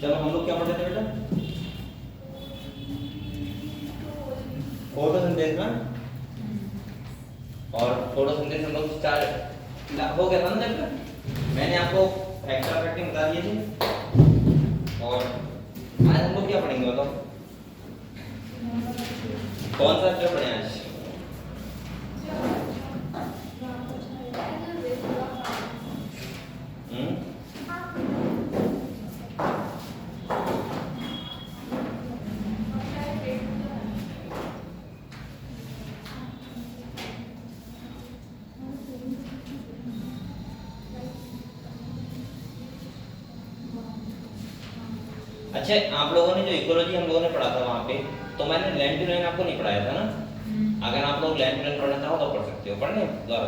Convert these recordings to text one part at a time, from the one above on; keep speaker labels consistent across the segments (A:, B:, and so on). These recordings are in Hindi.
A: चलो हम लोग क्या पढ़ते थे बेटा? फोटोसिंथेसिस में, और फोटोसिंथेसिस हम लोग स्टार्ट हो गया था ना चैप्टर। मैंने आपको फैक्टर फैक्टिंग बता दिए थे। और आज हम लोग क्या पढ़ेंगे बताओ? कौन सा चैप्टर पढ़े आज? अच्छा, आप लोगों ने जो इकोलॉजी हम लोगों ने पढ़ा था वहाँ पे, तो मैंने लैंड टू लैंड आपको नहीं पढ़ाया था ना? अगर आप लोग लैंड टू लैंड पढ़ना चाहो तो पढ़ सकते हो। पढ़ने दोबारा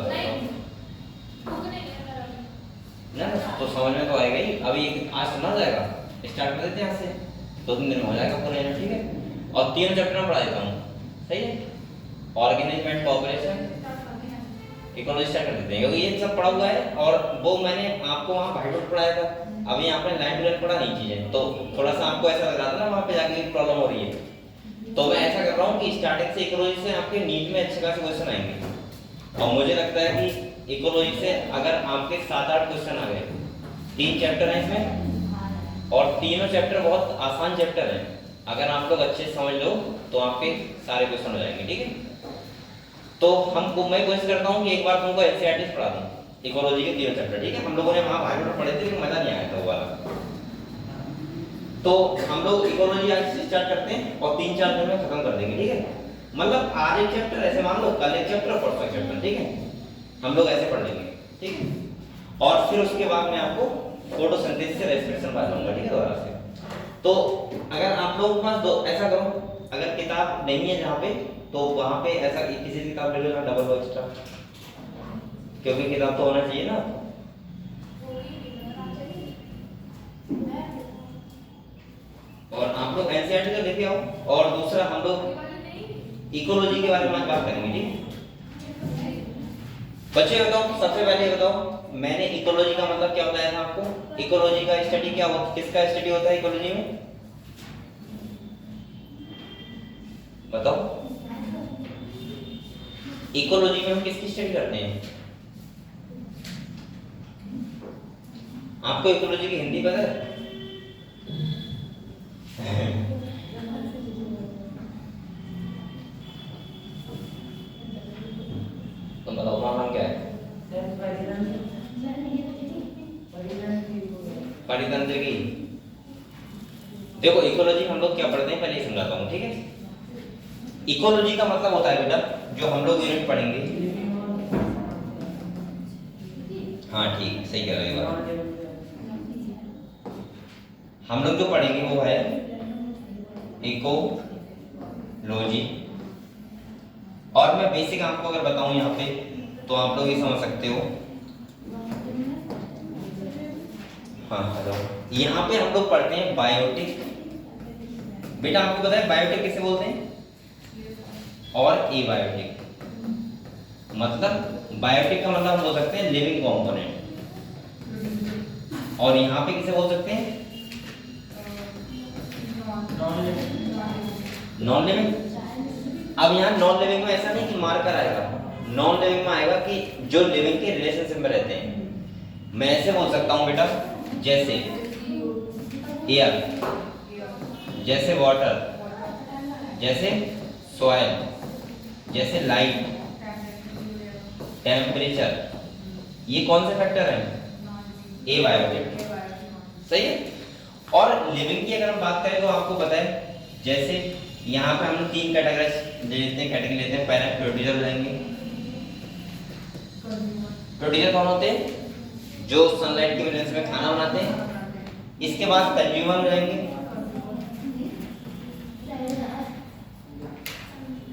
A: ना तो समझ में तो आएगा ही। अभी आज समझ जाएगा, स्टार्ट कर देते हैं यहाँ से, 2-3 दिन में हो जाएगा पूरा, ठीक है? और 3 चैप्टर में पढ़ा देता हूँ, सही है? ऑर्गेनाइजमेंट, पॉपुलेशन, इकोलॉजी स्टार्ट कर देते हैं, क्योंकि ये सब पढ़ा हुआ है। और वो मैंने आपको वहाँ भाईटोट पढ़ाया था, अभी यहाँ पे लाइन टू लाइन पढ़ा नहीं चीजें, तो थोड़ा सा आपको ऐसा लग रहा था ना वहाँ पे जाके प्रॉब्लम हो रही है। तो मैं ऐसा कर रहा हूँ कि स्टार्टिंग से इकोलॉजी से आपके नीट में अच्छे खासे क्वेश्चन आएंगे। और मुझे लगता है कि इकोलॉजी से अगर आपके 7-8 क्वेश्चन आ गए, 3 चैप्टर हैं इसमें, और तीनों चैप्टर बहुत आसान चैप्टर हैं, अगर आप लोग अच्छे समझ लो तो आपके सारे क्वेश्चन हो जाएंगे, ठीक है? तो मैं कोशिश करता हूँ कि एक बार तुमको एनसीईआरटी पढ़ा दूँ इकोलॉजी के 3 चैप्टर, ठीक है? हम लोगों ने वहाँ भाईटोट पढ़े थे लेकिन मजा नहीं आया था वो वाला। तो हम लोग इकोलॉजी आज से स्टार्ट करते हैं और 3-4 दिन में खत्म कर देंगे, ठीक है? मतलब आज एक चैप्टर ऐसे मान लो, कल एक चैप्टर, परसों एक चैप्टर, ठीक है? हम लोग ऐसे पढ़ लेंगे, ठीक है? और फिर उसके बाद मैं आपको फोटोसिंथेसिस से रेस्पिरेशन पढ़ा दूंगा, ठीक है? दोबारा से। तो अगर आप लोगों के पास ऐसा करो, अगर किताब नहीं है जहाँ पे, तो वहाँ पे ऐसा किसी किताब ले लो ना, डबल हो एक्स्ट्रा, क्योंकि किताब तो होना चाहिए ना। और आप लोग एनसीईआरटी का लेके आओ। और दूसरा हम लोग इकोलॉजी के बारे में आज बात करेंगे, ठीक? बच्चे बताओ, सबसे पहले बताओ, मैंने इकोलॉजी का मतलब क्या बताया था आपको? इकोलॉजी का स्टडी क्या होता है? किसका स्टडी होता है इकोलॉजी में? बताओ, इकोलॉजी में हम किसकी स्टडी करते हैं? आपको इकोलॉजी की हिंदी पता है? तुम बताओ, नाम क्या है? परितंत्र की। देखो, इकोलॉजी हम लोग क्या पढ़ते हैं पहले ये समझाता हूँ, ठीक है? इकोलॉजी का मतलब होता है बेटा, जो हम लोग यूनिट पढ़ेंगे। हाँ ठीक, सही कह रहे हो। हम लोग जो पढ़ेंगे वो है इकोलॉजी। और मैं बेसिक आपको अगर बताऊं यहाँ पे, तो आप लोग ये समझ सकते हो। हाँ हेलो, यहाँ पे हम लोग पढ़ते हैं बायोटिक। बेटा आपको पता है बायोटिक किसे बोलते हैं? और एबायोटिक। मतलब बायोटिक का मतलब हम बोल सकते हैं लिविंग कंपोनेंट, और यहाँ पे किसे बोल सकते हैं? Non living. अब यहाँ नॉन लिविंग में ऐसा नहीं कि मार्कर आएगा, नॉन लिविंग में आएगा कि जो लिविंग के रिलेशनशिप में रहते हैं। मैं ऐसे बोल सकता हूँ बेटा, जैसे एयर, जैसे वाटर, जैसे सॉइल, जैसे लाइट, टेम्परेचर, ये कौन से फैक्टर हैं? एबायोटिक, सही है? और लिविंग की अगर हम बात करें तो आपको पता है, जैसे यहाँ पे हम लोग 3 कैटेगरी लेते हैं। पहले प्रोड्यूसर हो जाएंगे। प्रोड्यूसर कौन होते हैं? जो सनलाइट की वजह से खाना बनाते हैं। इसके बाद कंज्यूमर हो जाएंगे,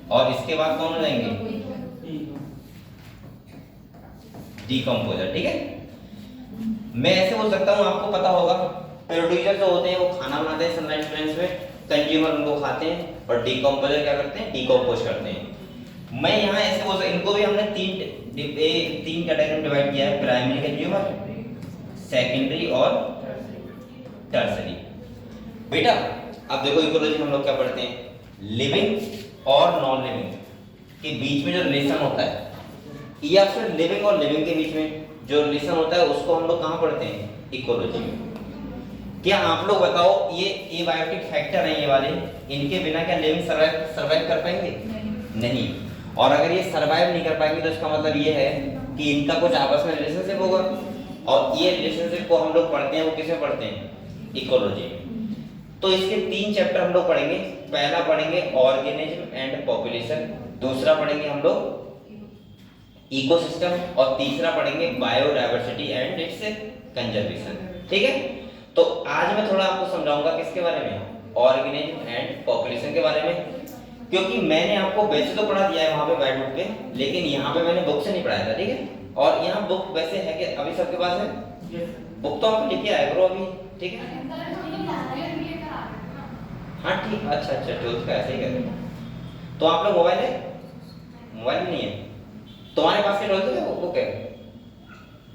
A: और इसके बाद कौन हो जाएंगे? डिकम्पोजर, ठीक है? मैं ऐसे बोल सकता हूँ, आपको पता होगा, प्रोड्यूसर जो होते हैं वो खाना बनाते हैं सनलाइट फ्रेंड्स में, कंज्यूमर उनको खाते हैं, और डिकम्पोजर क्या करते हैं? डिकम्पोज करते हैं। मैं यहाँ ऐसे बोल सकता, इनको भी हमने 3 कैटेगरी में डिवाइड किया है, प्राइमरी कंज्यूमर, सेकेंडरी और टर्सरी। बेटा अब देखो इकोलॉजी में हम लोग क्या पढ़ते हैं, लिविंग और नॉन लिविंग के बीच में जो रिलेशन होता है, या फिर लिविंग और लिविंग के बीच में जो रिलेशन होता है उसको हम लोग कहाँ पढ़ते हैं, इकोलॉजी में। क्या आप लोग बताओ, ये एबायोटिक फैक्टर हैं ये वाले, इनके बिना क्या लिविंग सर्वाइव कर पाएंगे? नहीं। और अगर ये सर्वाइव नहीं कर पाएंगे तो इसका मतलब ये है कि इनका कुछ आपस में रिलेशनशिप होगा, और ये रिलेशनशिप को हम लोग पढ़ते हैं, वो किसमें पढ़ते हैं, इकोलॉजी में। तो इसके 3 चैप्टर हम लोग पढ़ेंगे। पहला पढ़ेंगे ऑर्गेनिज्म एंड पॉपुलेशन, दूसरा पढ़ेंगे हम लोग इकोसिस्टम, और तीसरा पढ़ेंगे बायोडायवर्सिटी एंड इट्स कंजर्वेशन। ठीक है, तो आज मैं थोड़ा आपको समझाऊंगा किसके बारे में, ऑर्गेनिज्म एंड पॉपुलेशन के बारे में। क्योंकि मैंने आपको वैसे तो पढ़ा दिया है वहां पे व्हाइट बोर्ड पे, लेकिन यहाँ पे मैंने बुक से नहीं पढ़ाया था। ठीक है, और यहाँ बुक वैसे है कि अभी सबके पास है बुक, तो आपको लेके आया करो अभी। ठीक है, हाँ ठीक, अच्छा अच्छा, 12th का ऐसे ही कहते हैं। तो आप लोग मोबाइल है, मोबाइल नहीं है तुम्हारे पास के 12th का वो क्या है,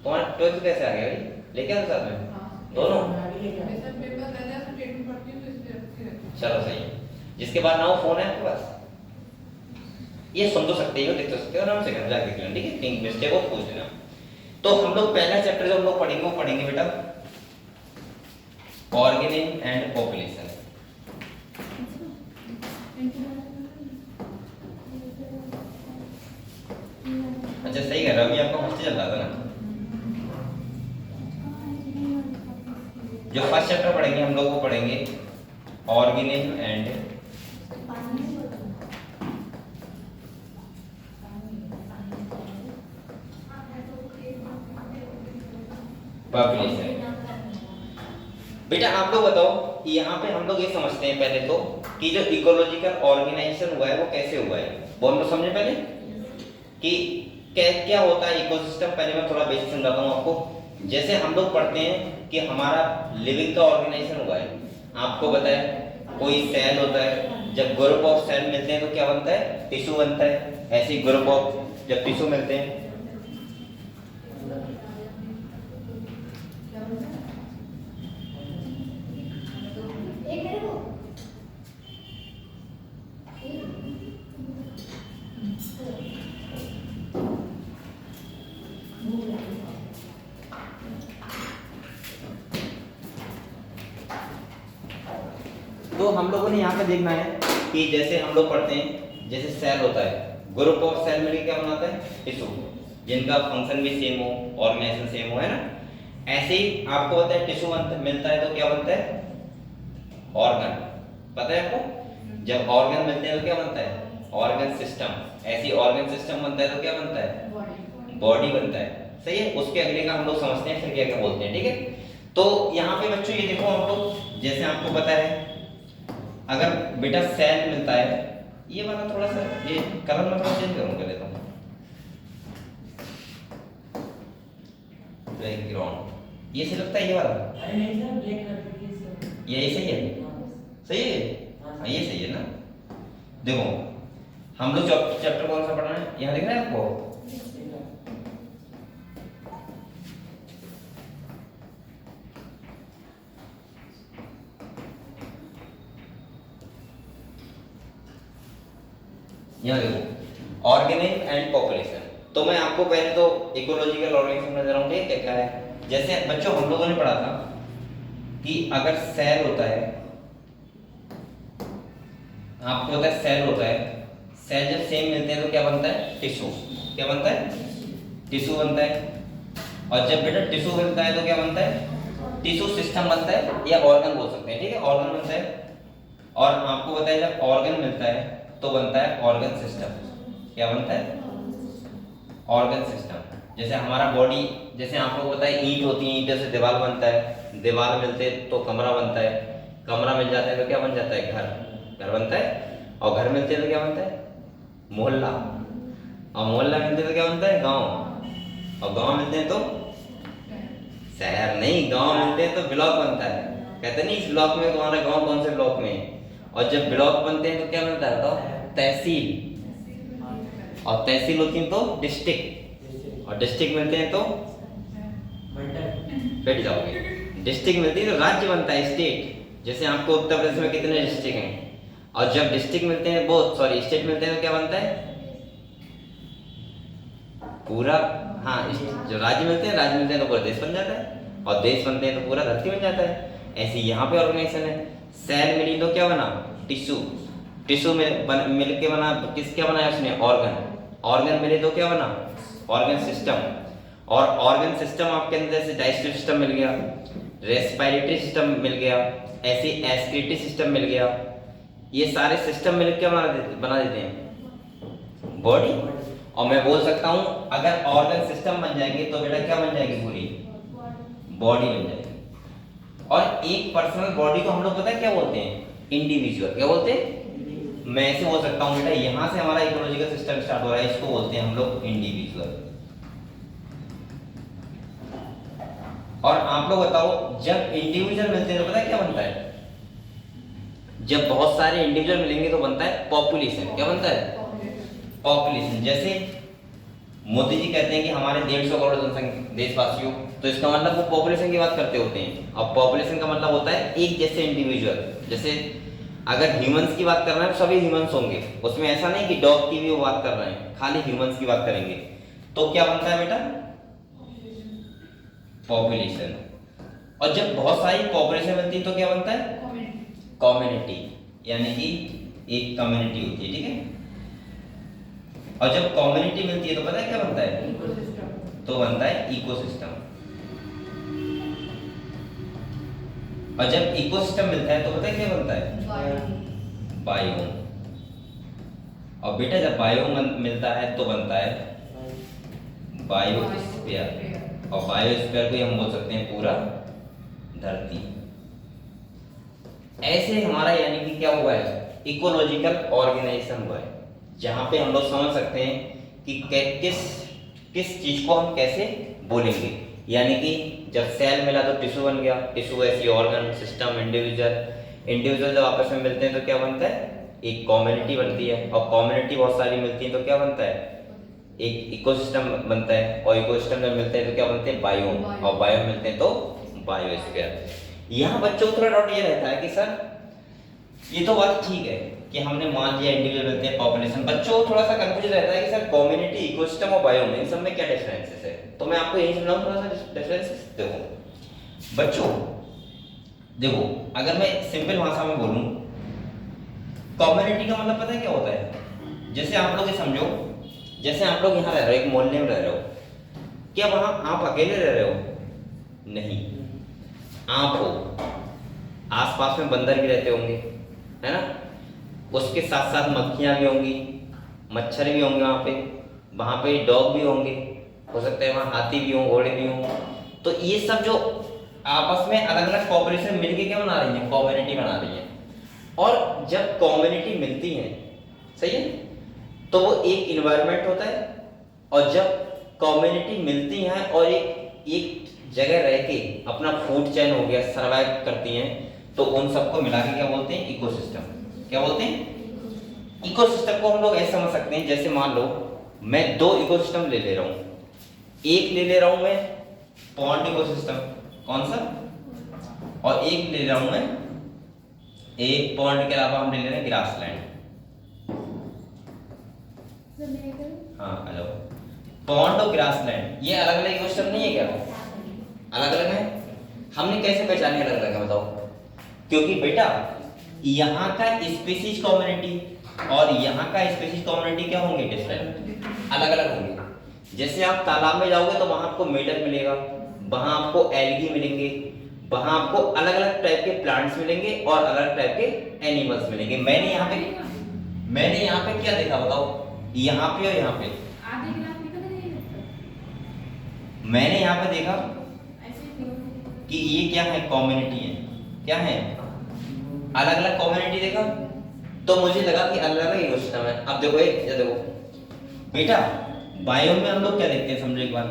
A: तुम्हारा 12th कैसे आ गया भाई, लेके आओ साथ में दोनों। चलो सही है, जिसके बाद ना हो फोन है आपके पास, ये सुन तो सकते हो, देख तो सकते हो, आराम से घर जाके देख लेना। ठीक है, कहीं मिस्टेक हो तो पूछ लेना। तो हम लोग पहला चैप्टर जो हम लोग पढ़ेंगे वो पढ़ेंगे बेटा ऑर्गेनिज्म एंड पॉपुलेशन। अच्छा सही कह रहा, अभी आपका हॉस्टल चल रहा था ना। जो फर्स्ट चैप्टर पढ़ेंगे हम लोग वो पढ़ेंगे ऑर्गेनिज्म एंड पॉपुलेशन। बेटा आप लोग बताओ, यहाँ पे हम लोग ये समझते हैं पहले तो कि जो इकोलॉजिकल ऑर्गेनाइजेशन हुआ है वो कैसे हुआ है, वो हम लोग समझे पहले कि क्या होता है इकोसिस्टम। पहले मैं थोड़ा बेसिक समझाता हूँ आपको। जैसे हम लोग पढ़ते हैं कि हमारा लिविंग का ऑर्गेनाइजेशन हुआ है, आपको पता है कोई सेल होता है, जब ग्रुप ऑफ सेल मिलते हैं तो क्या बनता है, टिश्यू बनता है। ऐसे ही ग्रुप ऑफ जब टिश्यू मिलते हैं तो हम लोगों ने यहाँ पे देखना है कि जैसे हम लोग पढ़ते हैं, जैसे सेल होता है, ग्रुप ऑफ सेल मिलकर क्या बनाता है, टिश्यू, जिनका फंक्शन भी सेम हो, ऑर्गेनाइजेशन सेम हो, है ना। ऐसे ही आपको पता है टिश्यू मिलता है तो क्या बनता है, ऑर्गन। पता है आपको, जब ऑर्गन मिलते हैं तो क्या बनता है, ऑर्गन सिस्टम। ऐसी ऑर्गन सिस्टम बनता है तो क्या बनता है, बॉडी बनता है। सही है, उसके अगले का हम लोग समझते हैं फिर क्या क्या बोलते हैं। ठीक है, तो यहाँ पे बच्चों ये देखो हम लोग, जैसे आपको पता है अगर बेटा सेल मिलता है, ये वाला थोड़ा सा ये कलर में थोड़ा चेंज करूँगा, लेता हूँ बैकग्राउंड, ये सही लगता है ये वाला,
B: अरे नहीं सर, ब्लैक कर
A: ये सही है, सही है, हाँ ये सही है ना। देखो हम लोग चैप्टर कौन सा पढ़ना है, यहाँ दिख रहा है आपको, यहाँ देखो ऑर्गेनिज्म एंड पॉपुलेशन। तो मैं आपको पहले तो इकोलॉजिकल ऑर्गेनिज्म में जरा क्या क्या है। जैसे बच्चों हम लोगों ने पढ़ा था कि अगर सेल होता है, आपको पता है सेल होता है, सेल जब सेम मिलते हैं तो क्या बनता है, टिश्यू। क्या बनता है, टिश्यू बनता है। और जब बेटा टिश्यू बनता है तो क्या बनता है, टिश्यू सिस्टम बनता है, या ऑर्गन बोल सकते हैं। ठीक है, ऑर्गन बनता है। और आपको पता है जब ऑर्गन मिलता है तो बनता है ऑर्गन सिस्टम। क्या बनता है, ऑर्गन सिस्टम। जैसे हमारा बॉडी, जैसे आपको पता है ईंट होती है, ईंटों से दीवार बनता है, दीवार मिलते तो कमरा बनता है, कमरा मिल जाता है तो क्या बन जाता है, घर, घर बनता है। और घर मिलते हैं तो क्या बनता है, मोहल्ला। और मोहल्ला मिलते तो क्या बनता है, गांव। और गांव मिलते हैं तो शहर नहीं, गांव मिलते हैं तो ब्लॉक बनता है। कहते नहीं इस ब्लॉक में, तुम्हारा गांव कौन से ब्लॉक में। और जब ब्लॉक बनते हैं तो क्या मिलता है, तो तहसील। और तहसील होती है तो डिस्ट्रिक्ट। और डिस्ट्रिक्ट मिलते हैं तो बैठ जाओगे, डिस्ट्रिक्ट मिलती है तो राज्य बनता है, स्टेट। जैसे आपको उत्तर प्रदेश में कितने डिस्ट्रिक्ट हैं, और जब डिस्ट्रिक्ट मिलते हैं वो सॉरी स्टेट मिलते हैं तो क्या बनता है पूरा, हाँ जो राज्य मिलते हैं तो पूरा देश बन जाता है, और देश बनते हैं तो पूरा धरती बन जाता है। ऐसे यहाँ पे ऑर्गेनाइजेशन है, सेल मिली तो क्या बना टिश्यू, टिश्यू मिल के बना किस क्या बनाया उसने ऑर्गन, ऑर्गन मिले तो क्या बना ऑर्गन सिस्टम, और ऑर्गन सिस्टम आपके अंदर जैसे डाइजेस्टिव सिस्टम मिल गया, रेस्पिरेटरी सिस्टम मिल गया, ऐसे एक्सक्रीटरी सिस्टम मिल गया, ये सारे सिस्टम मिल के बना देते हैं बॉडी। और मैं बोल सकता हूं अगर ऑर्गन सिस्टम बन जाएंगे तो बेटा क्या बन जाएगी पूरी बॉडी बन जाएगी। और एक पर्सनल बॉडी को हम लोग पता है क्या बोलते हैं इंडिविजुअल, क्या बोलते हैं, मैं ऐसे बोल सकता हूं बेटा यहां से हमारा इकोलॉजिकल सिस्टम स्टार्ट हो रहा है, इसको बोलते हैं हम लोग इंडिविजुअल। और आप लोग बताओ जब इंडिविजुअल मिलते हैं तो पता है क्या बनता है, जब बहुत सारे इंडिविजुअल मिलेंगे तो बनता है पॉपुलेशन, क्या बनता है पॉपुलेशन। जैसे मोदी जी कहते हैं कि हमारे 150 करोड़ जनसंख्या देशवासियों, तो इसका मतलब वो पॉपुलेशन की बात करते होते हैं। अब पॉपुलेशन का मतलब होता है एक जैसे इंडिविजुअल, जैसे अगर ह्यूमंस की बात कर रहे हैं तो सभी ह्यूमंस होंगे, उसमें ऐसा नहीं कि डॉग की भी वो बात कर रहे हैं, खाली ह्यूमंस की बात करेंगे तो क्या बनता है बेटा पॉपुलेशन। और जब बहुत सारी पॉपुलेशन बनती है तो क्या बनता है कम्युनिटी, यानी कि एक कम्युनिटी होती है, ठीक है। और जब कम्युनिटी मिलती है तो पता है क्या बनता है, तो बनता है इकोसिस्टम। और जब इकोसिस्टम मिलता है तो पता है क्या बनता है बायोम। और बेटा जब बायोम मिलता है तो बनता है बायोस्फीयर, और बायोस्फीयर को हम बोल सकते हैं पूरा धरती। ऐसे हमारा यानी कि क्या हुआ है इकोलॉजिकल ऑर्गेनाइजेशन हुआ है, जहां पे हम लोग समझ सकते हैं कि किस किस चीज को हम कैसे बोलेंगे। यानी कि जब सेल मिला तो टिश्यू बन गया, टिश्यू ऐसी ऑर्गन सिस्टम इंडिविजुअल जब आपस में मिलते हैं तो क्या बनता है एक कम्युनिटी बनती है, और कम्युनिटी बहुत सारी मिलती है तो क्या बनता है एक इकोसिस्टम बनता है, और इकोसिस्टम जब मिलते हैं तो क्या बनते हैं बायोम, और बायोम मिलते हैं तो बायोस्फीयर। यहाँ बच्चों को थोड़ा डाउट ये रहता है कि सर ये तो बात ठीक है कि हमने मान लिया इंडिविजुअल मिलते हैं पॉपुलेशन, बच्चों को थोड़ा सा कंफ्यूजन रहता है कि सर कम्युनिटी इकोसिस्टम और बायोम इन सब में क्या डिफरेंसेस है। तो मैं आपको यही समझाऊं थोड़ा सा डिफरेंसेस। देखो बच्चों, देखो अगर मैं सिंपल भाषा में बोलूं कम्युनिटी का मतलब पता है क्या होता है, जैसे आप लोग ये समझो, जैसे आप लोग यहाँ रह रहे हो एक मोहल्ले में रह रहे हो, क्या वहां आप अकेले रह रहे हो, नहीं, आप हो, आसपास में बंदर भी रहते होंगे है ना, उसके साथ साथ मक्खियां भी होंगी, मच्छर भी होंगे, वहां पे डॉग भी होंगे, हो सकता है वहां हाथी भी हों, घोड़े भी हों। तो ये सब जो आपस में अलग अलग पॉपुलेशन मिलके क्या बना रही है कम्युनिटी बना रही है। और जब कम्युनिटी मिलती है सही है तो वो एक इन्वायरमेंट होता है, और जब कम्युनिटी मिलती हैं और एक जगह रह के अपना फूड चेन हो गया सर्वाइव करती हैं, तो उन सबको मिला के क्या बोलते हैं इकोसिस्टम। क्या बोलते हैं इकोसिस्टम को हम लोग ऐसे समझ सकते हैं, जैसे मान लो मैं दो इकोसिस्टम ले रहा हूं, एक ले रहा हूं मैं पॉन्ड इकोसिस्टम, कौन सा, और एक ले रहा हूं मैं एक पॉन्ड के अलावा हम ले रहे हैं ग्रासलैंड। हाँ हेलो, पॉन्ड और ग्रासलैंड ये अलग अलग इकोसिस्टम नहीं है क्या, अलग अलग है। हमने कैसे पहचाने अलग अलग है बताओ, क्योंकि बेटा यहाँ का स्पीशीज कम्युनिटी और यहाँ का स्पीशीज कम्युनिटी क्या होंगे डिफरेंट, अलग अलग होंगे। जैसे आप तालाब में जाओगे तो वहां आपको मेढक मिलेगा, वहां आपको एल्गी मिलेंगे, वहां आपको अलग अलग टाइप के प्लांट्स मिलेंगे और अलग टाइप के एनिमल्स मिलेंगे। मैंने यहाँ पे क्या देखा बताओ, यहाँ पे और यहाँ पे मैंने यहाँ पे देखा कि ये क्या है कम्युनिटी है, क्या है अलग अलग कम्युनिटी देखा, तो मुझे लगा कि अलग अलग इकोसिस्टम है। अब देखो ये देखो बेटा, बायोम में हम लोग क्या देखते हैं समझो एक बार,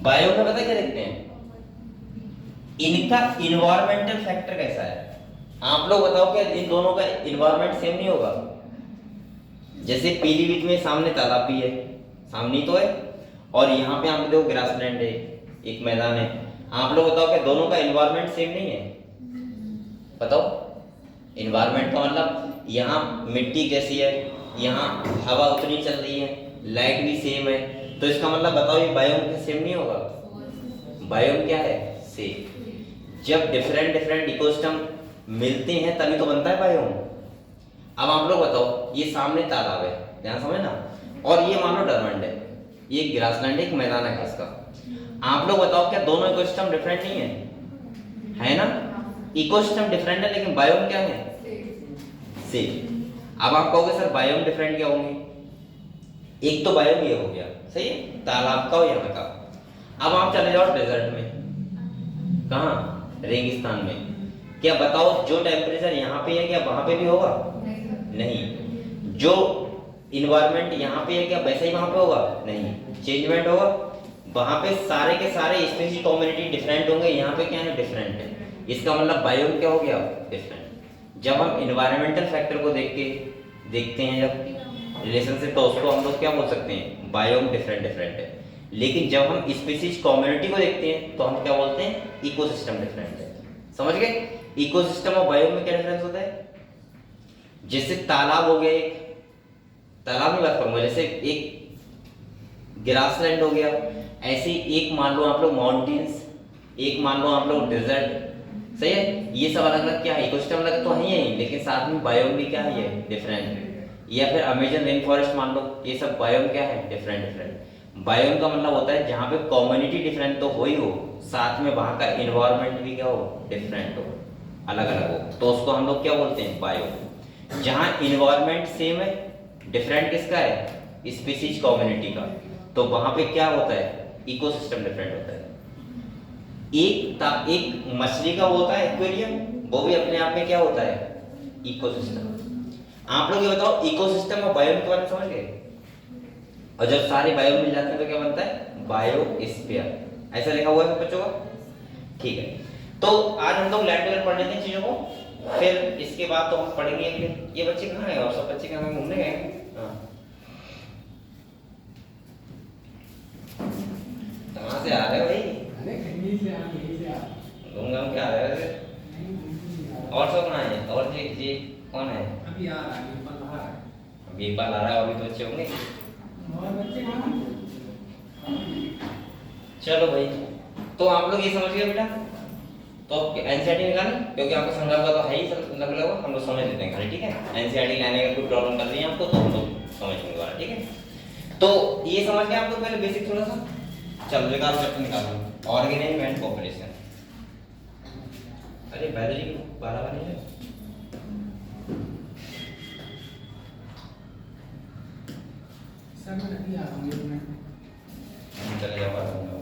A: बायोम में पता क्या देखते हैं इनका इन्वायरमेंटल फैक्टर कैसा है। आप लोग बताओ क्या इन दोनों का इन्वायरमेंट सेम नहीं होगा। जैसे पीलीभीत में सामने तालाब भी है, सामने तो है, और यहाँ पे आप देखो ग्रासलैंड है, एक मैदान है। आप लोग बताओ क्या दोनों का इन्वायरमेंट सेम नहीं है, बताओ। इन्वायरमेंट का मतलब यहाँ मिट्टी कैसी है, यहाँ हवा उतनी चल रही है, लाइट भी सेम है, तो इसका मतलब बताओ ये बायोम सेम नहीं होगा। बायोम क्या है, सेम। जब डिफरेंट डिफरेंट इकोसिस्टम मिलते हैं तभी तो बनता है बायोम। अब आप लोग बताओ, ये सामने तालाब है, ध्यान समझना, और ये मान लो डरमंड है, ये ग्रासलैंड एक मैदान है घास का। आप लोग बताओ क्या दोनों इकोसिस्टम डिफरेंट नहीं है ना? इकोसिस्टम डिफरेंट है लेकिन बायोम क्या है, सेम। अब आप कहोगे सर बायोम डिफरेंट क्या होंगे? एक तो बायोम ये हो गया, सही है, तालाब का और यहाँ का। अब आप चले जाओ डेजर्ट में, कहाँ, रेगिस्तान में, क्या बताओ जो टेम्परेचर यहाँ पे है क्या वहां पे भी होगा? नहीं। जो इन्वायरमेंट यहाँ पे है क्या वैसे ही वहां पे होगा? नहीं, चेंजमेंट होगा। वहां पे सारे के सारे स्पीशीज कम्युनिटी डिफरेंट होंगे, यहाँ पे क्या है, डिफरेंट है। इसका मतलब बायोम क्या हो गया, डिफरेंट। जब हम इन्वायरमेंटल फैक्टर को देखते हैं जब रिलेशनशिप, तो उसको हम लोग क्या बोल सकते हैं, बायोम डिफरेंट डिफरेंट है। लेकिन जब हम स्पीशीज कम्युनिटी को देखते हैं तो हम क्या बोलते हैं, इकोसिस्टम डिफरेंट है। समझ गए? इकोसिस्टम और बायोम में क्या डिफरेंस होता है? जैसे तालाब हो गया, एक तालाब की बात करूंगा, जैसे एक ग्रासलैंड हो गया, ऐसे एक मान लो आप लोग माउंटेन्स, एक मान लो आप लोग डेजर्ट, सही है। ये सब अलग अलग क्या है, इकोसिस्टम अलग तो है ही, लेकिन साथ में बायोम भी क्या है, डिफरेंट। या फिर अमेजन रेन फॉरेस्ट मान लो, ये सब बायोम क्या है, डिफरेंट डिफरेंट। बायोम का मतलब होता है जहाँ पे कम्युनिटी डिफरेंट तो हो ही हो, साथ में वहाँ का इन्वायरमेंट भी क्या हो, डिफरेंट हो, अलग अलग हो, तो उसको हम लोग क्या बोलते हैं, बायोम। जहाँ इन्वायरमेंट सेम है, डिफरेंट किसका है, स्पीशीज कम्युनिटी का, तो वहाँ पे क्या होता है, इकोसिस्टम डिफरेंट होता है। एक मछली का होता है एक्वेरियम, वो भी अपने आप में क्या होता है, इकोसिस्टम। आप लोग ये बताओ, इकोसिस्टम और बायोम के बारे में समझ गए? और जब सारे बायोम मिल जाते हैं तो क्या बनता है, बायोस्फीयर। ऐसा लिखा हुआ है बच्चों का, ठीक है। तो आज हम लोग लैंड डेवलप पढ़ लेते हैं चीजों को, फिर इसके बाद तो हम पढ़ेंगे अगले। ये बच्चे कहाँ हैं, और सब बच्चे कहाँ हैं, घूमने गए? कहाँ से आ रहे हो भाई? घूम घाम के आ रहे हो? और सब कहाँ है? और ये कौन है?
C: अभी आ रहा है, पल रहा है।
A: अभी पाल आ रहा है, अभी तो बच्चे होंगे।
C: और बच्चे कहाँ हैं?
A: चलो भाई, तो आप लोग ये समझ गए बेटा? तो एनसीईआरटी निकालें, क्योंकि आपको संदर्भ का तो है ही लग लगा, हम लोग समझ लेते हैं खाली, ठीक है। एनसीईआरटी लाने का कोई प्रॉब्लम कर रही है आपको तो हम लोग समझ लेंगे दोबारा, ठीक है। तो ये समझ गए आप लोग पहले बेसिक थोड़ा सा। चलो निकालो, चैप्टर निकालो, ऑर्गेनिज्म एंड पॉपुलेशन। अरे बायोलॉजी की 12 वाली है,
C: सर मैं अभी आ रहा हूँ, एक मिनट में।
A: चले जाओ बात करो।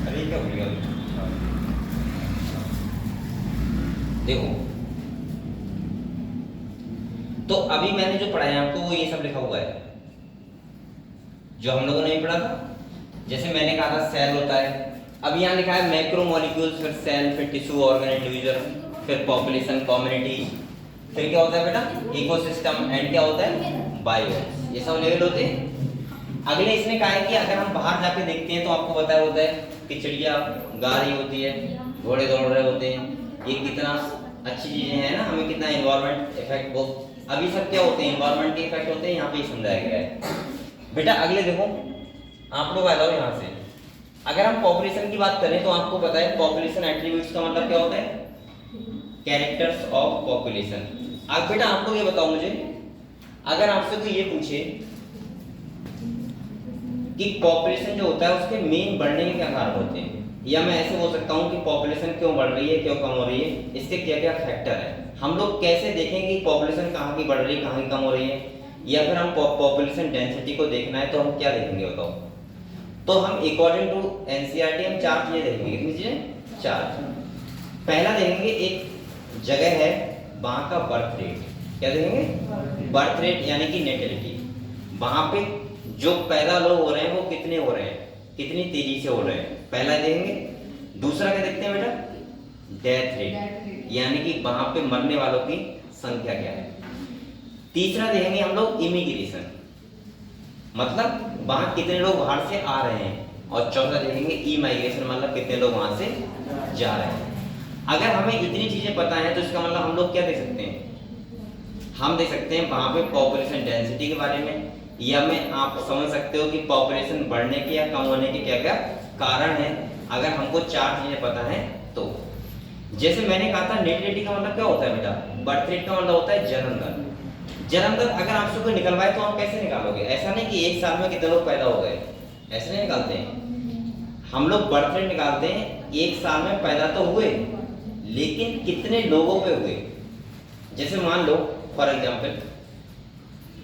A: अरे क्या भूल गया देखो। तो अभी मैंने जो पढ़ाया आपको वो ये सब लिखा हुआ है जो हम लोगों ने भी पढ़ा था। जैसे मैंने कहा था सेल होता है, अब यहाँ लिखा है मैक्रो मॉलिक्यूल्स, फिर सेल, फिर टिश्यू, ऑर्गन, इंडिविजुअल, फिर पॉपुलेशन, कम्युनिटी, फिर क्या होता है बेटा, इकोसिस्टम, एंड क्या होता है, बायोस। ये सब लेवल होते हैं। अगले इसने कहा है कि अगर हम बाहर जाके देखते हैं तो आपको पता होता है कि चिड़िया गा रही होती है, घोड़े दौड़ रहे होते हैं, ये कितना अच्छी चीजें हैं ना, हमें कितना एनवायरनमेंट इफेक्ट वो अभी सब क्या होते हैं, एनवायरनमेंट के इफेक्ट होते हैं, यहाँ पे ही समझाया गया है बेटा। अगले देखो, आप लोग आ जाओ यहाँ से। अगर हम पॉपुलेशन की बात करें तो आपको पता है पॉपुलेशन एट्रीब्यूट्स का मतलब क्या होता है, कैरेक्टर्स ऑफ पॉपुलेशन। अब बेटा आप लोग ये बताओ मुझे, अगर आपसे कोई ये पूछे कि पॉपुलेशन जो होता है उसके मेन बढ़ने के क्या कारण होते हैं, या मैं ऐसे बोल सकता हूँ कि पॉपुलेशन क्यों बढ़ रही है, क्यों कम हो रही है, इसके क्या क्या फैक्टर है, हम लोग कैसे देखें कि पॉपुलेशन कहाँ की बढ़ रही है, कहाँ की कम हो रही है, या फिर हम पॉपुलेशन डेंसिटी को देखना है तो हम क्या देखेंगे बताओ। तो हम अकॉर्डिंग टू एनसीईआरटी हम 4 चीजें देखेंगे। कितनी चीजें? 4। पहला देखेंगे, एक जगह है वहाँ का बर्थ रेट। क्या देखेंगे? बर्थ रेट यानी कि नेटिलिटी। वहाँ पे जो पैदा लोग हो रहे हैं वो कितने हो रहे हैं, कितनी तेजी से हो रहे हैं, पहला देखेंगे। दूसरा क्या देखते हैं बेटा, डेथ रेट, यानी कि वहां पे मरने वालों की संख्या क्या है। तीसरा देखेंगे हम लोग इमिग्रेशन, मतलब वहां कितने लोग बाहर से आ रहे हैं। और चौथा देखेंगे ई माइग्रेशन, मतलब कितने लोग वहां से जा रहे हैं। अगर हमें इतनी चीजें पता है तो इसका मतलब हम लोग क्या देख सकते हैं, हम देख सकते हैं वहां पे पॉपुलेशन डेंसिटी के बारे में, या में आप समझ सकते हो कि पॉपुलेशन बढ़ने के या कम होने के क्या क्या कारण है। अगर हमको चार चीजें पता है तो, जैसे मैंने कहा था नेटिलिटी का मतलब क्या होता है बेटा, बर्थ रेट का मतलब होता है जन्म दर। जन्म दर अगर आपसे कोई निकलवाए तो आप कैसे निकालोगे, ऐसा नहीं कि एक साल में कितने लोग पैदा हो गए, ऐसे नहीं निकालते हैं। हम लोग बर्थ रेट निकालते हैं, एक साल में पैदा तो हुए लेकिन कितने लोगों पे हुए। जैसे मान लो फॉर एग्जांपल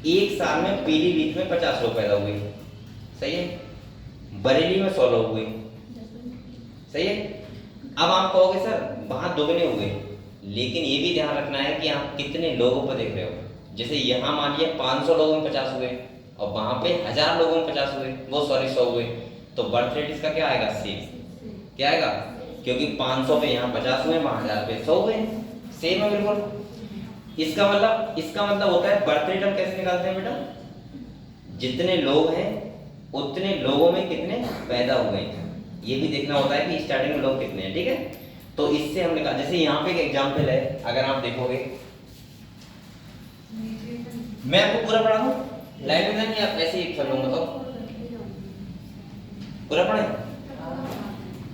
A: एक साल में पीलीभीत में 50 लोग पैदा हुए, सही है, बरेली में 100 लोग हुए, सही है। अब आप कहोगे सर वहां दोगुने हुए, लेकिन ये भी ध्यान रखना है कि आप कितने लोगों पर देख रहे हो। जैसे यहाँ मान लिया 500 लोगों में 50 हुए और वहां पे 1000 लोगों में 50 हुए, वो सॉरी 100 हुए, तो बर्थ रेट इसका क्या आएगा, सेम। क्या आएगा, क्योंकि 500 पे यहाँ 50 हुए, वहां 1000 पे 100 हुए, सेम है बिल्कुल। इसका मतलब होता है बर्थ रेट हम कैसे निकालते हैं बेटा, जितने लोग हैं उतने लोगों में कितने पैदा हुए हैं, ये भी देखना होता है कि स्टार्टिंग में लोग कितने हैं, ठीक है। तो इससे हम निकाल, जैसे यहाँ पे एक एग्जांपल है, अगर आप देखोगे, मैं आपको पूरा पढ़ा दूं लाइव में, नहीं आप ऐसे ही कर लूंगा, तो पूरा पढ़े।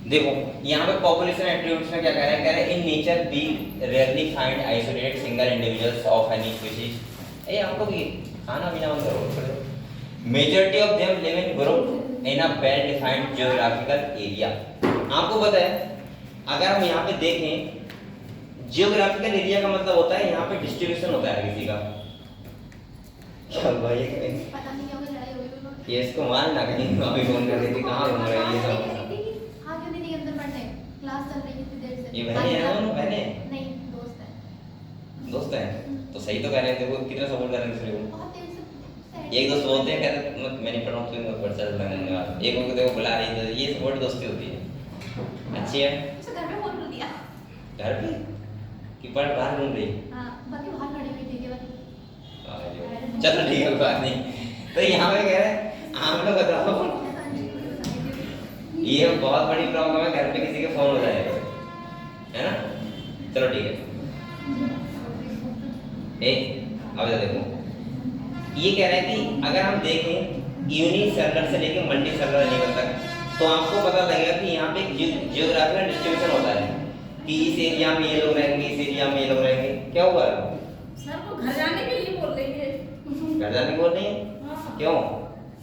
A: देखो यहाँ पे पॉपुलेशन एट्रीब्यूट्स में क्या कह रहे हैं, in nature we rarely find isolated single individuals of any species. ए आप लोग ये खाना पीना बंद करो। Majority of them live in group in a well defined geographical area. आपको पता है अगर हम यहाँ पे देखें, जियोग्राफिकल एरिया का मतलब होता है यहाँ पे डिस्ट्रीब्यूशन होता है किसी का। चल भाई
D: पता नहीं क्या होगा, लड़ाई होगी।
A: ये इसको मार ना कहीं, अभी फोन कर रही थी कहाँ घूम रही है ये सब।
D: हाँ क्यों नहीं अंदर पढ़ने, क्लास चल रही है कितनी देर से।
A: ये बहनें हैं दोनों, बहनें
D: नहीं दोस्त है।
A: दोस्त हैं तो सही तो कह रहे थे, वो कितना सपोर्ट कर रहे थे दूसरे को।
D: बहुत देर से
A: एक दोस्त बोलते हैं कहते मैं नहीं पढ़ा हूँ, तो मत पढ़ चल धन्यवाद। एक को देखो बुला रही है, ये सपोर्ट दोस्ती होती है, अच्छी है।
D: उसे घर में फोन कर दिया।
A: घर पे कि पढ़ बाहर घूम रही।
D: हाँ बाकी बाहर खड़ी हुई थी केवल।
A: चलो ठीक है, बात नहीं। तो यहाँ पे कह रहे हैं आप लोग बताओ, ये बहुत बड़ी प्रॉब्लम है, घर पे किसी के फोन हो जाए, है ना। चलो ठीक है, अब देखो ये कह रहा है कि अगर हम देखें यूनिसेलुलर से लेकर मल्टीसेलुलर एनिमल तक, तो आपको पता लगेगा कि यहाँ पे जियोग्राफिकल डिस्ट्रीब्यूशन होता है कि इस एरिया में ये लोग रहेंगे, इस एरिया में ये लोग रहेंगे। क्या हुआ
B: सर वो घर जाने के लिए बोल रही है।
A: घर जाने बोल रही है,
B: हाँ।
A: क्यों?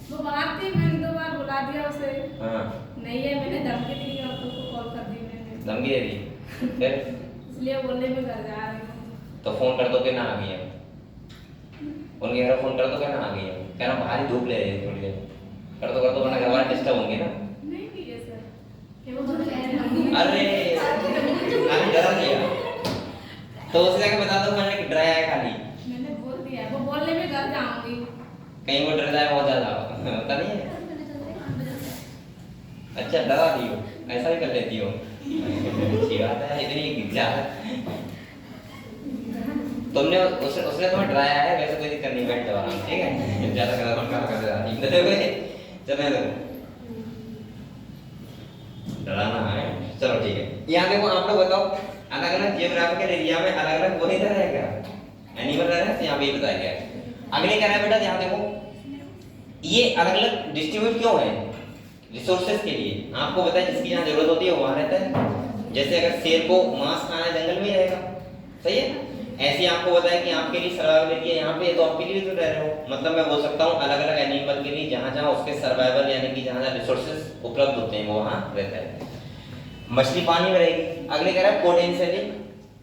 B: वो बाहर थी, मैंने 2 बार बुला दिया उसे।
A: हाँ
B: नहीं है, मैंने धमकी दी और तुमको कॉल कर दी मैंने।
A: धमकी दे दी फिर?
B: इसलिए बोलने में घर जा रही हूँ।
A: तो फोन कर दो कि ना आ गई है, उनके घर फोन कर दो कि ना आ गई है, कहना बाहर ही धूप ले रही है थोड़ी देर, कर दो वरना घर वाले डिस्टर्ब होंगे ना।
B: नहीं की है सर, ये वो बोल रहे हैं।
A: अरे खाली डरा दिया, तो उसे जाके बता दो मैंने डराया है खाली।
B: मैंने बोल दिया है, वो बोलने में घर जाऊंगी।
A: कहीं वो डर जाए बहुत ज्यादा, पता नहीं है। अच्छा डरा दी हो, ऐसा भी कर लेती हो, अच्छी बात है, इतनी गिज्जा। तुमने उसने तुम्हें डराया है, वैसे कोई दिक्कत नहीं, बैठ जाओ आराम, ठीक है। ज्यादा चलने दो, डराना है। चलो ठीक है, यहाँ देखो आप लोग बताओ अलग अलग जियोग्राफिकल एरिया में अलग अलग वही तरह है क्या, एनिमल रह रहे हैं, यहाँ पे ये बताया गया है। अगले क्या है बेटा, यहाँ देखो ये अलग अलग डिस्ट्रीब्यूट क्यों है, रिसोर्सेज के लिए। आपको पता है जिसकी जहाँ जरूरत होती है वो वहाँ रहता है। जैसे अगर शेर को मांस खाना है जंगल में ही रहेगा, सही है। ऐसे आपको पता है कि आपके लिए सर्वाइवल एरिया यहाँ पे है, तो आपके लिए भी तो रह रहे हो। मतलब मैं बोल सकता हूँ अलग अलग एनिमल के लिए जहाँ जहाँ उसके सर्वाइवल यानी कि जहाँ जहाँ रिसोर्सेज उपलब्ध होते हैं वो वहाँ रहता है। मछली पानी में रहेगी। अगले कह रहा है potentially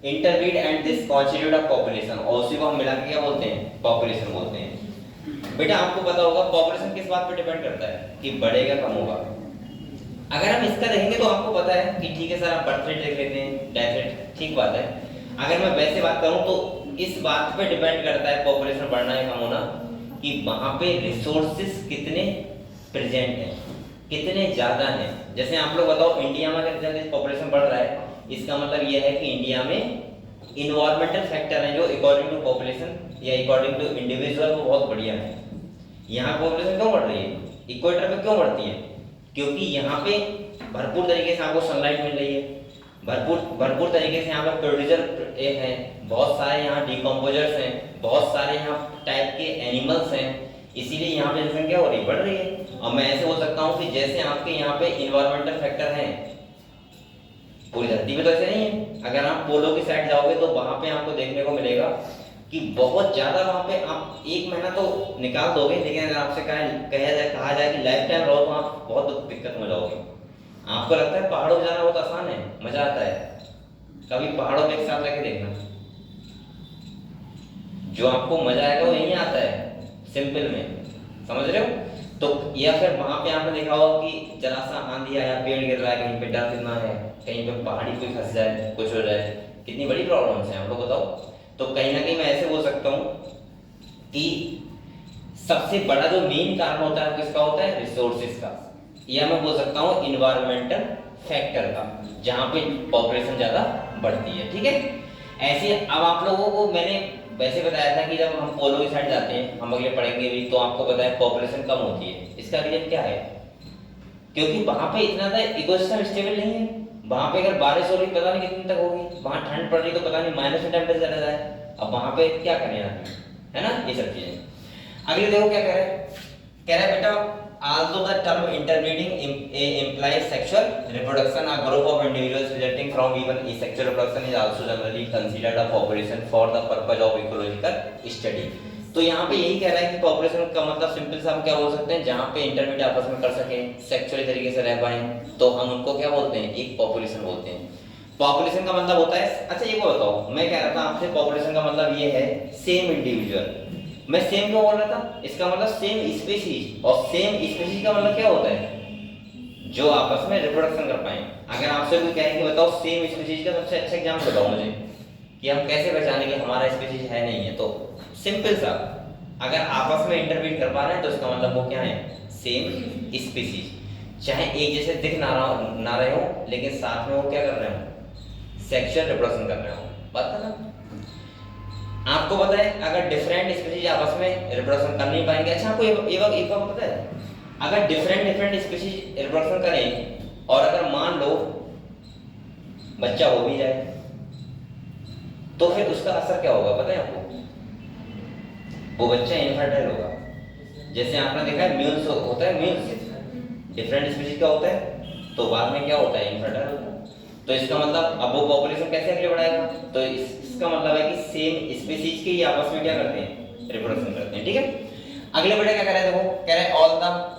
A: interbreed and this constitute of population, और उसी को हम मिला के क्या बोलते हैं, पॉपुलेशन बोलते हैं। बेटा आपको पता होगा पॉपुलेशन किस बात पे डिपेंड करता है कि बढ़ेगा कम होगा। अगर हम इसका देखेंगे तो आपको पता है कि ठीक है सर आप बर्थ रेट देख लेते हैं, डेथ रेट, ठीक बात है। अगर मैं वैसे बात करूं तो इस बात पे डिपेंड करता है पॉपुलेशन बढ़ना या कम होना कि वहां पे रिसोर्सेज कितने प्रेजेंट हैं। कितने ज्यादा हैं। जैसे आप लोग बताओ, इंडिया में अगर जल्दी पॉपुलेशन बढ़ रहा है, इसका मतलब ये है कि इंडिया में इन्वायरमेंटल फैक्टर हैं जो अकॉर्डिंग टू पॉपुलेशन या अकॉर्डिंग टू इंडिविजुअल वो बहुत बढ़िया है। यहाँ पॉपुलेशन क्यों बढ़ रही है, इक्वेटर पे क्यों बढ़ती है, क्योंकि यहाँ पे भरपूर तरीके से आपको सनलाइट मिल रही है, भरपूर तरीके से यहाँ पे प्रोड्यूसर है, बहुत सारे यहाँ डिकम्पोजर्स हैं, बहुत सारे यहाँ टाइप के एनिमल्स हैं, इसीलिए यहाँ पे जनसंख्या हो रही बढ़ रही है। और मैं ऐसे बोल सकता हूँ कि जैसे आपके यहाँ पे इन्वायरमेंटल फैक्टर हैं, पूरी धरती पे तो ऐसे नहीं है। अगर आप पोलो की साइड जाओगे तो वहां पे आपको देखने को मिलेगा कि बहुत ज्यादा वहां पे आप एक महीना तो निकाल दोगे, लेकिन अगर आपसे कहा जाए कि लाइफ टाइम रहो तो आप बहुत दिक्कत में जाओगे। आपको लगता है पहाड़ों पे जाना बहुत आसान है, मजा आता है, कभी पहाड़ों पे एक साथ रह के देखना, जो आपको मजा आएगा वो यहीं आता है, सिंपल में, समझ रहे हो। तो या फिर वहां पे आपने देखा होगा कि जरा सा आंधी आया, पेड़ गिर रहा है, कहीं पे डर कितना है, कहीं पे पहाड़ी कोई फंस जाए, कुछ हो जाए, कितनी बड़ी प्रॉब्लम्स हैं, आप लोग बताओ। तो कहीं ना कहीं मैं ऐसे बोल सकता हूँ कि सबसे बड़ा जो मेन कारण होता है किसका होता है, रिसोर्सेज का, या मैं बोल सकता हूँ इन्वायरमेंटल फैक्टर का, जहाँ पे पॉपुलेशन ज्यादा बढ़ती है, ठीक है। ऐसे अब आप लोगों को मैंने वैसे बताया था कि जब हम पोलो की साइड जाते हैं, हम अगले पढ़ेंगे भी, तो आपको पता है पॉपुलेशन कम होती है। इसका रीजन क्या है, क्योंकि वहां पे इतना ज्यादा इकोसिस्टम स्टेबल नहीं है। वहां पे अगर बारिश हो रही पता नहीं कितने तक होगी, वहां ठंड पड़ रही तो पता नहीं माइनस में टेम्परेचर चला जाए। अब वहां पे क्या करें आदमी, है ना, ये सब चीजें। अगले देखो क्या कह रहा है बेटा, although the term interbreeding implies sexual reproduction, a group of individuals resulting from even asexual reproduction is also generally considered a population for the purpose of ecological study। तो यहाँ पे यही कह रहा है कि पॉपुलेशन का मतलब सिंपल सा हम क्या बोल सकते हैं, जहाँ पे इंटरमीडिएट आपस में कर सके, सेक्सुअली तरीके से रह पाए, तो हम उनको क्या बोलते हैं, एक पॉपुलेशन बोलते हैं। पॉपुलेशन का मतलब होता है, अच्छा ये बताओ, मैं कह रहा था आपसे पॉपुलेशन का मतलब ये है सेम इंडिविजुअल। मैं सेम क्यों बोल रहा था, इसका मतलब सेम स्पीशीज, और सेम स्पीशीज का मतलब क्या होता है, जो आपस में रिप्रोडक्शन कर पाए। अगर आपसे कोई कहे कि बताओ सेम स्पीशीज का सबसे अच्छा एग्जांपल बताओ मुझे, कि हम कैसे पहचाने कि हमारा स्पीशीज है नहीं है। तो सिंपल सा, अगर आपस में इंटरब्रीड कर पा रहे हैं तो इसका मतलब वो क्या है, सेम स्पीशीज, चाहे एक जैसे दिख ना रहे हो, लेकिन साथ में वो क्या कर रहे हो, सेक्सुअल रिप्रोडक्शन कर रहे हो। बात है ना, आपको पता है अगर डिफरेंट स्पीशीज आपस में रिप्रोडक्शन कर नहीं पाएंगे। अच्छा आपको एक बात पता है, अगर डिफरेंट स्पीशीज रिप्रोडक्शन करें और अगर मान लो बच्चा हो भी जाए, तो फिर उसका असर क्या होगा पता है आपको, वो बच्चा इनफर्टाइल होगा। जैसे आपने देखा है म्यूल्स होता है, म्यूल्स डिफरेंट स्पीशीज का होता है, तो बाद में क्या होता है, इनफर्टाइल होता है। तो इसका मतलब अब वो पॉपुलेशन कैसे आगे बढ़ाएगा, तो इसका मतलब है कि सेम स्पीशीज के ही आपस में क्या करते हैं, रिप्रोडक्शन करते हैं, ठीक है। अगले बेटा क्या कह रहा है, देखो कह रहा है all the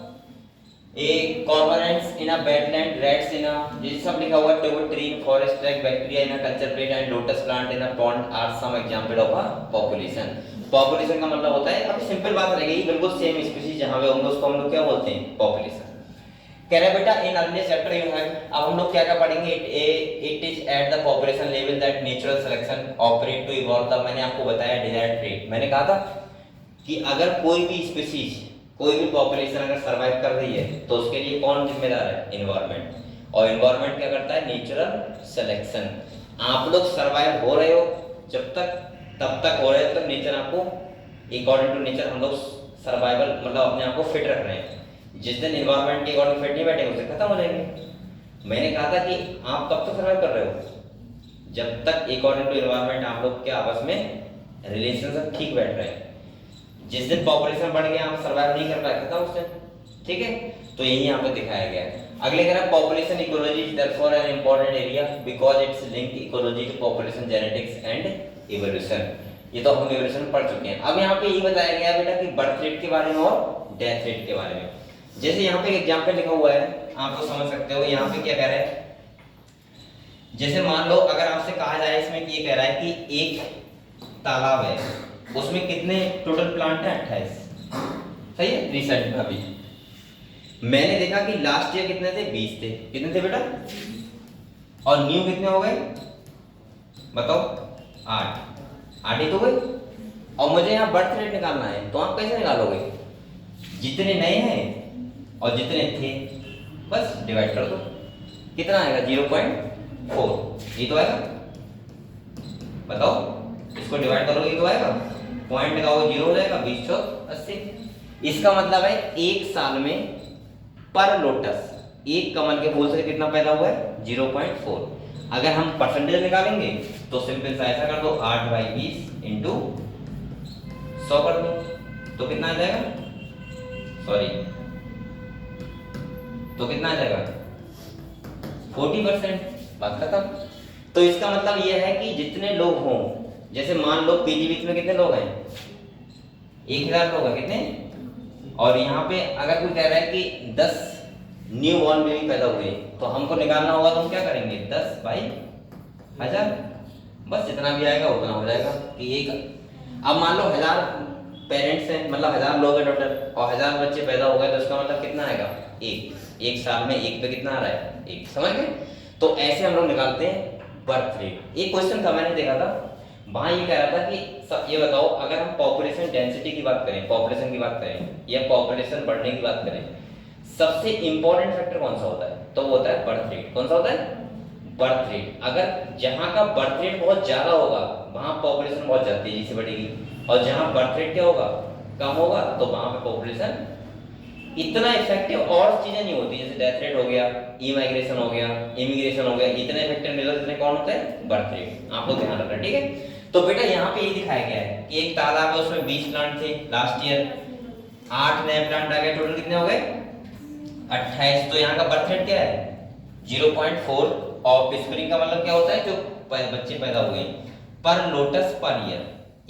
A: cormorants in a wetland, rats in a, ये सब लिखा हुआ है, table tree, forest tract, bacteria in a culture plate and lotus plant in a pond are some example of a population. Population का मतलब होता है, अब सिंपल बात रहेगी, बिल्कुल सेम स्पीशीज जहां पे होंगे उसको हम लोग क्या बोलते हैं, पॉपुलेशन। कह रहा है बेटा in earlier chapter you have, अब हम लोग क्या क्या पढ़ेंगे, it is at the population level that natural selection operate to evolve the, मैंने आपको बताया डिजायर्ड ट्रेट। मैंने कहा था कि अगर कोई भी स्पीशीज, कोई भी पॉपुलेशन अगर सर्वाइव कर रही है तो उसके लिए कौन जिम्मेदार है, एनवायरनमेंट। और एनवायरनमेंट क्या करता है, नेचुरल सिलेक्शन। आप लोग सर्वाइव हो रहे हो जब तक, तब तक हो रहे हो तब नेचर आपको, अकॉर्डिंग टू नेचर हम लोग सर्वाइवल मतलब अपने आप को फिट रख रहे हैं। जिस दिन एनवायरनमेंट के अकॉर्डिंग फिट नहीं बैठेंगे उससे खत्म हो जाएंगे। मैंने कहा था कि आप तब तक सर्वाइव कर रहे हो जब तक अकॉर्डिंग टू एनवायरनमेंट आप लोग के आपस में रिलेशनशिप ठीक बैठ रहे हैं। जिस दिन पॉपुलेशन बढ़ गया आप सर्वाइव नहीं कर पाए, खत्म उस दिन, ठीक है। तो यही यहाँ पे दिखाया गया है। अगले कह रहा है population ecology is therefore an important area because it's link ecology to population genetics and evolution. ये तो हम इवोल्यूशन पढ़ चुके हैं। अब यहाँ पे ये बताया गया है बेटा कि बर्थ रेट के बारे में और डेथ रेट के बारे में। जैसे यहाँ पे एग्जाम्पल लिखा हुआ है, आप तो समझ सकते हो यहाँ पे क्या कह रहा है। जैसे मान लो अगर आपसे कहा जाए, इसमें ये कह रहा है कि एक तालाब है, उसमें कितने टोटल प्लांट है, 28, सही है। रिसेंट अभी मैंने देखा कि लास्ट ईयर कितने थे, 20 थे। कितने थे बेटा, और न्यू कितने हो गए बताओ, 8 ही तो गए। और मुझे यहाँ बर्थ रेट निकालना है, तो आप कैसे निकालोगे, जितने नए हैं और जितने थे बस डिवाइड कर दो, कितना आएगा 0.4, ये तो आएगा। बताओ, इसको डिवाइड करोगे तो आएगा, पॉइंट लगाओगे 0 हो जाएगा, 20 चौक 80। इसका मतलब है एक साल में पर लोटस एक कमल के फूल से कितना पैदा हुआ है 0.4। अगर हम परसेंटेज निकालेंगे तो सिंपल सा ऐसा कर दो 8/20 इंटू 100 कर दो, तो कितना आ जाएगा, सॉरी तो कितना आ जाएगा 40%, बात खत्म। तो इसका मतलब यह है कि जितने लोग हों, जैसे मान लो पीलीभीत में कितने लोग हैं 1000 लोग हैं कितने, और यहाँ पे अगर कोई कह रहा है कि 10 न्यू बॉर्न बेबी पैदा हुए, तो हमको निकालना होगा तो हम क्या करेंगे 10/1000, बस जितना भी आएगा उतना हो जाएगा कि एक। अब मान लो 1000 पेरेंट्स हैं, मतलब 1000 लोग हैं टोटल, और 1000 बच्चे पैदा हो गए, तो इसका मतलब कितना आएगा एक साल में एक पे कितना आ रहा है 1, समझ गए। तो ऐसे हम लोग निकालते हैं बर्थ रेट। एक क्वेश्चन था मैंने देखा था, वहां ये कह रहा था कि सब ये बताओ, अगर हम पॉपुलेशन डेंसिटी की बात करें, पॉपुलेशन की बात करें या पॉपुलेशन बढ़ने की बात करें, सबसे इंपॉर्टेंट फैक्टर कौन सा होता है, तो वो होता है बर्थ रेट। कौन सा होता है, बर्थ रेट। अगर जहां का बर्थ रेट बहुत ज्यादा होगा वहां पॉपुलेशन बहुत तेजी से बढ़ेगी, और जहां बर्थ रेट क्या होगा कम होगा तो वहां पे पॉपुलेशन इतना इफेक्टिव और चीजें नहीं होती, जैसे डेथ रेट हो गया, इमाइग्रेशन हो गया, इमिग्रेशन हो गया, इतने इफेक्टिव नहीं होते जितने कौन होते हैं बर्थ रेट। आपको ध्यान रखना, ठीक है। तो बेटा यहाँ पे ये दिखाया गया है कि एक तालाब है उसमें 20 प्लांट थे, लास्ट ईयर 8 नए प्लांट आ गए, टोटल कितने हो गए 28। तो यहाँ का बर्थ रेट क्या है 0.4, और स्प्रिंग का मतलब क्या होता है जो बच्चे पैदा हुए पर लोटस पर ईयर,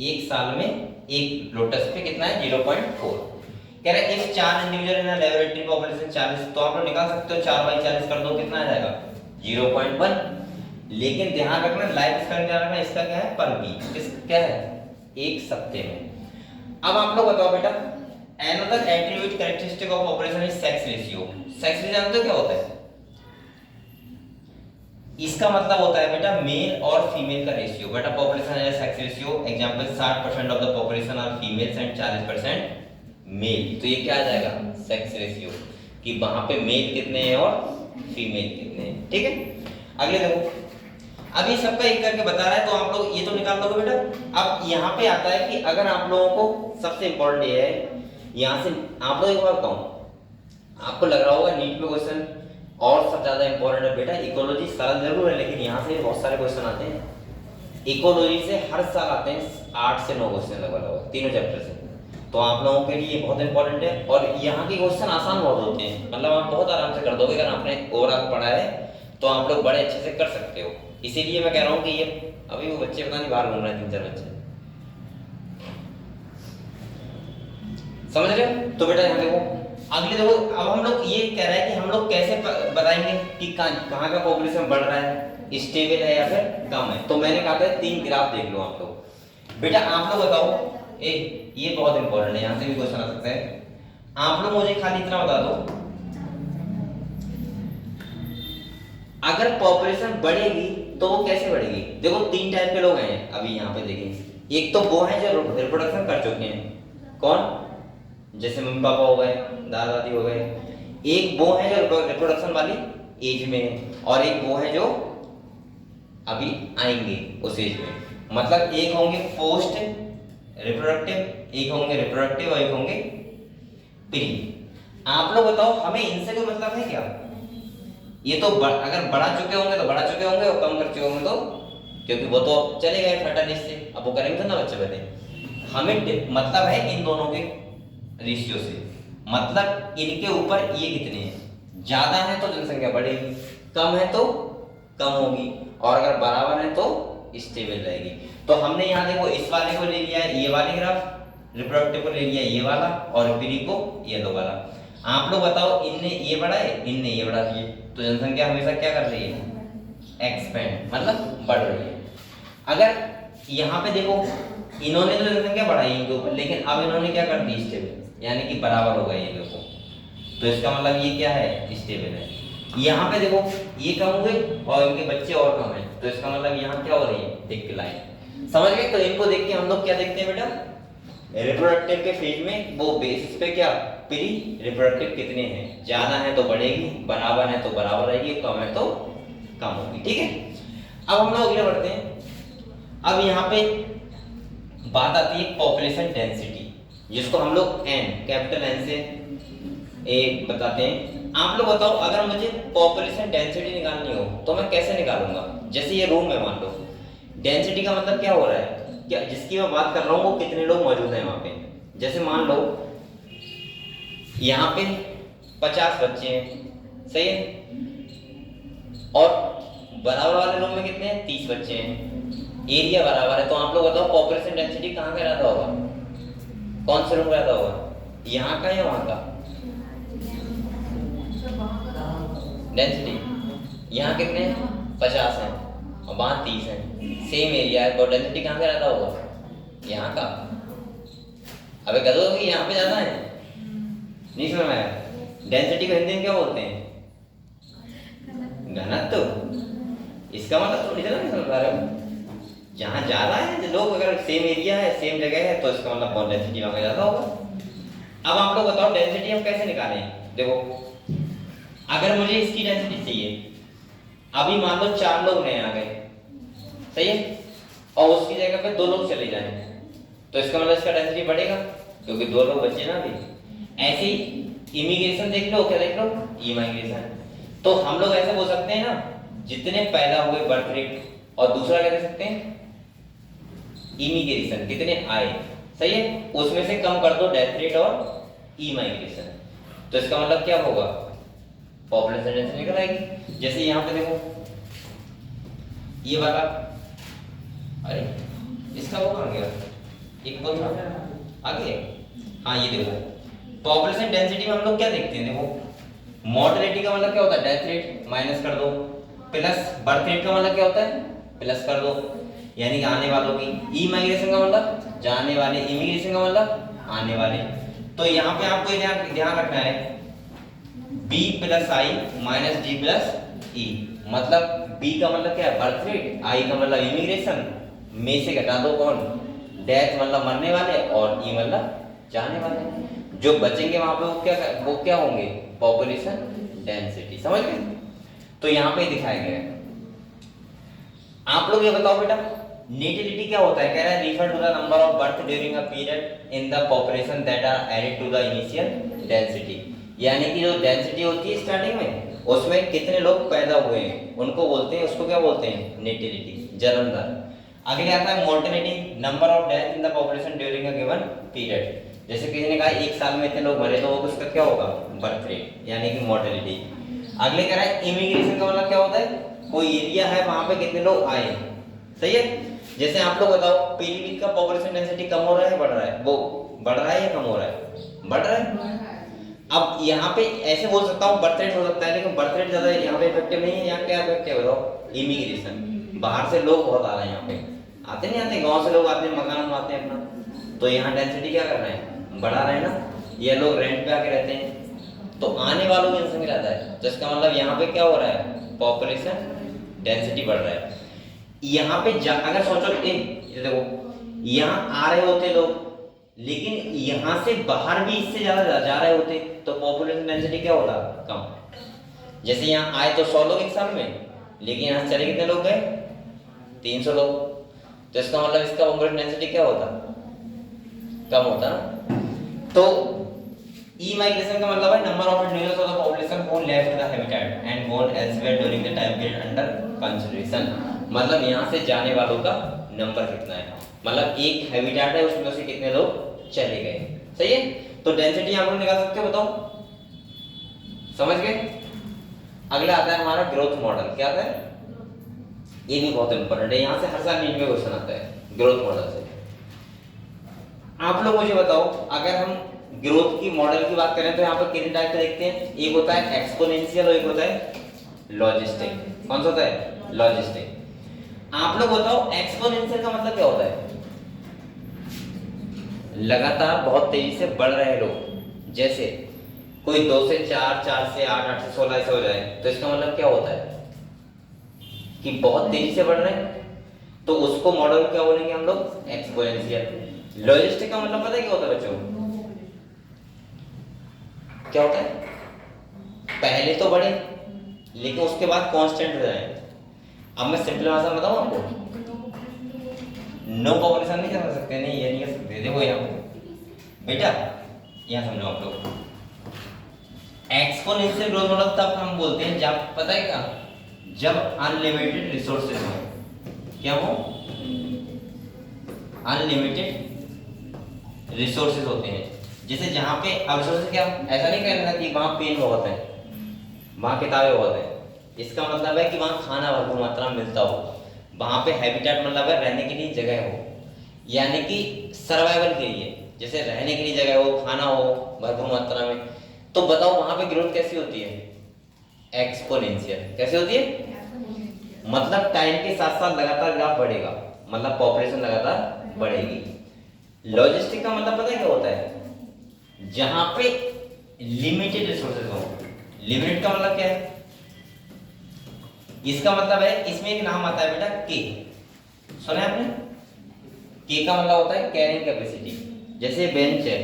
A: एक साल में एक लोटस पे कितना है 0.4। कह रहे हैं if 4 individual in laboratory population 40, तो आप लोग निकाल सकते हो 4/40 कर दो, कितना आ जाएगा 0.1। लेकिन ध्यान रखना लाइफ स्पैन ध्यान रखना, इसका क्या है पर वीक, इस क्या है एक सप्ते में। अब आप लोग बताओ बेटा, another attribute characteristic of population is sex ratio. Sex ratio जानते हो क्या होता है, इसका मतलब होता है बेटा मेल और फीमेल का रेशियो। बेटा पॉपुलेशन है sex ratio, example 60% of the population are females and 40% male, तो ये क्या आ जाएगा सेक्स रेशियो, कि वहां पे मेल कितने हैं और फीमेल कितने हैं, ठीक है। अगले देखो, अभी सबका एक करके बता रहा है, तो आप लोग ये तो निकाल दोगे बेटा। अब यहाँ पे आता है कि अगर आप लोगों को सबसे इंपॉर्टेंट ये है, यहाँ से आप लोग एक बार बताऊं, आपको लग रहा होगा नीट में क्वेश्चन और सबसे ज्यादा इंपॉर्टेंट है बेटा इकोलॉजी, सरल जरूर है लेकिन यहाँ से बहुत सारे क्वेश्चन आते हैं। इकोलॉजी से हर साल आते हैं 8 से 9 क्वेश्चन लगभग तीनों चैप्टर से, तो आप लोगों के लिए बहुत इंपॉर्टेंट है। और यहाँ के क्वेश्चन आसान बहुत होते हैं, मतलब आप बहुत आराम से कर दोगे, अगर आपने ओवरऑल पढ़ा है तो आप लोग बड़े अच्छे से कर सकते हो। इसीलिए मैं कह रहा हूँ कि ये अभी वो बच्चे पता नहीं बाहर घूम रहे हैं 3-4 बच्चे, समझ रहे हो। तो बेटा यहाँ देखो, अगले देखो, अब हम लोग ये कह रहे हैं कि हम लोग कैसे बताएंगे कि कहाँ का पॉपुलेशन बढ़ रहा है, स्टेबल है या फिर कम है। तो मैंने कहा था 3 ग्राफ देख लो आप लोग। बेटा आप लोग बताओ, ये बहुत इंपॉर्टेंट है, यहाँ से भी क्वेश्चन आ सकता है। आप लोग मुझे खाली इतना बता दो, अगर पॉपुलेशन बढ़ेगी तो वो कैसे बढ़ेगी। देखो 3 टाइप के लोग हैं अभी यहाँ पे देखें, एक तो वो हैं जो रिप्रोडक्शन कर चुके हैं, कौन, जैसे मम्मी पापा हो गए, दादा दादी हो गए। एक वो है जो रिप्रोडक्शन वाली एज में है, और एक वो है जो अभी आएंगे उस एज में। मतलब एक होंगे पोस्ट रिप्रोडक्टिव, एक होंगे रिप्रोडक्टिव और एक होंगे प्री। आप लोग बताओ हमें इनसे कोई मतलब है क्या। ये तो अगर बढ़ा चुके होंगे तो बढ़ा चुके होंगे, और कम कर चुके होंगे तो, क्योंकि वो तो चले गए फर्टाइलिटी से, अब वो करेंगे तो ना बच्चे पैदा। हमें मतलब है इन दोनों के रेशियो से, मतलब इनके ऊपर ये कितने हैं, ज्यादा है तो जनसंख्या बढ़ेगी, कम है तो कम होगी, और अगर बराबर है तो स्टेबल रहेगी। तो हमने यहाँ देखो इस वाले को ले लिया है ये वाले ग्राफ, रिप्रोडक्टिव को ले लिया ये वाला, और प्री को ये दो वाला। आप लोग बताओ इनने ये बढ़ाए, इनने ये बढ़ा दिए, तो जनसंख्या हमेशा क्या कर रही है एक्सपेंड, मतलब बढ़ रही है। अगर यहाँ पे देखो इन्होंने तो जनसंख्या बढ़ाई इनके ऊपर, लेकिन अब इन्होंने क्या कर दी स्टेबल, यानी कि बराबर हो गए ये देखो, तो इसका मतलब ये क्या है स्टेबल है। यहाँ पे देखो ये कम हुए और इनके बच्चे और कम है, तो इसका मतलब यहाँ क्या हो रही है डिक्लाइन। समझ गए। तो इनको देख के हम लोग क्या देखते हैं बेटा, रिप्रोडक्टिव के फेज में वो बेसिस पे क्या प्री रिप्रोडक्टिव कितने हैं, ज्यादा है तो बढ़ेगी, बराबर है तो बराबर रहेगी, कम है तो कम होगी। ठीक है, अब हम लोग अगले बढ़ते हैं। अब यहाँ पे बात आती है पॉपुलेशन डेंसिटी, जिसको हम लोग एन, कैपिटल एन से ए बताते हैं। आप लोग बताओ, अगर मुझे पॉपुलेशन डेंसिटी निकालनी हो तो मैं कैसे निकालूंगा? जैसे ये रूम है, मान लो, डेंसिटी का मतलब क्या हो रहा है, क्या जिसकी मैं बात कर रहा हूँ वो कितने लोग मौजूद हैं वहां पे। जैसे मान लो यहाँ पे 50 बच्चे हैं, सही है, और बराबर वाले रूम में कितने हैं, 30 बच्चे हैं, एरिया बराबर है। तो आप लोग बताओ पॉपुलेशन डेंसिटी कहाँ का रहता होगा, कौन से रूम का रहता होगा, यहाँ का या वहां का? डेंसिटी यहाँ कितने 50 हैं और वहां 30 हैं, सेम एरिया है, तो डेंसिटी कहाँ का रहता होगा, यहाँ का। अबे कह दो कि यहाँ पे ज्यादा है, नहीं समझ में आया? डेंसिटी को हिंदी में क्या बोलते हैं, घनत्व। इसका मतलब थोड़ी सा नहीं समझ पा रहे हो, जहाँ ज्यादा है लोग, अगर सेम एरिया है, सेम जगह है, तो इसका मतलब बहुत डेंसिटी वहां ज्यादा होगा। अब आप लोग बताओ डेंसिटी हम कैसे निकालें? देखो, अगर मुझे इसकी डेंसिटी चाहिए, अभी मान लो 4 लोग नए आ गए, सही है, और उसकी जगह पे 2 लोग चले जाएं, तो इसका मतलब इसका डेंसिटी बढ़ेगा, क्योंकि 2 लोग बचे ना अभी। ऐसे ही इमिग्रेशन देख लो, क्या देख लो, इमाइग्रेशन। तो हम लोग ऐसे बोल सकते हैं ना, जितने पैदा हुए बर्थ रेट, और दूसरा क्या कह सकते हैं, इमिग्रेशन, कितने आए, सही है, उसमें से कम कर दो डेथ रेट और इमाइग्रेशन, तो इसका मतलब क्या होगा, पॉपुलेशन डेंसिटी निकल आएगी। जैसे यहाँ पे देखो, ये वाला, अरे इसका वो कहाँ गया, एक कौन था आगे, हाँ ये देखो, पॉपुलेशन डेंसिटी में हम लोग क्या देखते हैं, देखो मोर्टेलिटी का मतलब क्या होता है, डेथ रेट माइनस कर दो, प्लस बर्थ रेट का मतलब क्या होता है, प्लस कर दो, यानी कि आने वालों की, ई माइग्रेशन का मतलब जाने वाले, इमिग्रेशन का मतलब आने वाले। तो यहाँ पे आपको ध्यान रखना है, b प्लस आई माइनस डी प्लस ई, मतलब b का मतलब क्या है, बर्थ रेट, i का मतलब इमिग्रेशन, में से घटा दो कौन, डेथ मतलब मरने वाले, और ई मतलब जाने वाले। जो बचेंगे वहां पे वो क्या होंगे, पॉपुलेशन डेंसिटी। समझ गए? तो यहाँ पे दिखाया गया है। आप लोग ये बताओ बेटा, नेटिलिटी क्या होता है? कह रहा है refer to the number of birth during a period in the population that are added to the initial density, यानी कि जो डेंसिटी होती है स्टार्टिंग में, उसमें कितने लोग पैदा हुए हैं उनको बोलते हैं, उसको क्या बोलते हैं, नेटिलिटी, जन्म दर। अगले आता है mortality, number of death in the population during a given period. जैसे किसी ने कहा 1 साल में इतने लोग मरे, तो वो उसका क्या होगा, बर्थ रेट, यानी कि मोर्टेलिटी। अगले कह रहा है इमिग्रेशन का मतलब क्या होता है, कोई एरिया है वहां पे कितने लोग आए, सही है। जैसे आप लोग बताओ, पीलीभीत का पॉपुलेशन डेंसिटी कम हो रहा है, बढ़ रहा है, वो बढ़ रहा है या कम हो रहा है, बढ़ रहा है। अब यहाँ पे ऐसे बोल सकता हूँ बर्थ रेट हो सकता है, लेकिन बर्थ रेट ज्यादा यहाँ पे इफेक्टिव नहीं है। यहाँ क्या इफेक्टिव बताओ, इमिग्रेशन, बाहर से लोग बहुत आ रहे हैं यहाँ पे, आते नहीं आते, गांव से लोग आते हैं, मकान बनाते हैं अपना, तो यहाँ डेंसिटी क्या कर रहे हैं, बढ़ा रहे हैं ना। ये लोग रेंट पे आके रहते हैं, तो आने वालों की जनसंख्या रहता है, तो इसका मतलब यहाँ पे क्या हो रहा है, पॉपुलेशन डेंसिटी बढ़ रहा है। यहाँ पे अगर सोचो, ये देखो यहाँ आ रहे होते लोग, लेकिन यहाँ से बाहर भी इससे ज्यादा जा रहे होते, तो पॉपुलेशन डेंसिटी क्या होता, कम। जैसे यहाँ आए तो 100 लोग 1 साल में, लेकिन यहाँ चले कितने लोग गए, 300 लोग, तो इसका मतलब इसका पॉपुलेशन डेंसिटी क्या होता, कम होता ना। तो ई माइग्रेशन का मतलब है number of individuals of the population who left the habitat and gone elsewhere during the time period under consideration, मतलब यहाँ से जाने वालों का नंबर कितना है, मतलब एक हैबिटेट है उसमें से कितने लोग चले गए, सही है। तो डेंसिटी आप लोग निकाल सकते हो, बताओ, समझ गए। अगला आता है हमारा ग्रोथ मॉडल। क्या आता है, ये भी बहुत इंपॉर्टेंट है, यहाँ से हर साल नीट में क्वेश्चन आता है ग्रोथ मॉडल से। आप लोग मुझे बताओ, अगर हम ग्रोथ की मॉडल की बात करें तो यहाँ पर कितने टाइप के देखते हैं, एक होता है एक्सपोनेंशियल और एक होता है लॉजिस्टिक। कौन सा होता है, लॉजिस्टिक। आप लोग बताओ एक्सपोनेंशियल का मतलब क्या होता है, लगातार बहुत तेजी से बढ़ रहे लोग, जैसे कोई 2 से 4, 4 से 8, 8 से 16 ऐसे हो जाए, तो इसका मतलब क्या होता है कि बहुत तेजी से बढ़ रहे हैं, तो उसको मॉडल क्या बोलेंगे हम लोग, एक्सपोनेंशियल। लॉजिस्टिक का मतलब पता है क्या होता है बच्चों, क्या होता है, पहले तो बढ़े लेकिन उसके बाद कांस्टेंट हो जाए। अब मैं सिंपल भाषा में बताऊं आपको, नो पॉपुलेशन नहीं कर सकते, नहीं ये नहीं कर सकते। देखो यहाँ पे बेटा, यहाँ समझो आप लोग, एक्सपोनेंशियल ग्रोथ मॉडल तब हम बोलते हैं जब, पता है क्या, जब अनलिमिटेड रिसोर्सेज हो। क्या हो, अनलिमिटेड रिसोर्सेज होते हैं। जैसे जहाँ पे, अब रिसोर्सेज क्या, ऐसा नहीं कहना कि वहाँ पेन बहुत है, वहाँ किताबें बहुत है। इसका मतलब है कि वहाँ खाना भरपूर मात्रा में मिलता हो, वहाँ पे हैबिटेट मतलब है रहने के लिए जगह हो, यानी कि सर्वाइवल के लिए, जैसे रहने के लिए जगह हो, खाना हो भरपूर मात्रा में। तो बताओ वहाँ पे ग्रोथ कैसी होती है, एक्सपोनेंशियल। कैसे होती है, मतलब टाइम के साथ साथ लगातार ग्राफ बढ़ेगा, मतलब पॉपुलेशन लगातार बढ़ेगी। लॉजिस्टिक का मतलब पता है क्या होता है, जहां पे लिमिटेड रिसोर्सेज हो। लिमिटेड का मतलब क्या है, इसका मतलब है, इसमें एक नाम आता है बेटा के, सुना है आपने, के का मतलब होता है कैरिंग कैपेसिटी। जैसे बेंच है,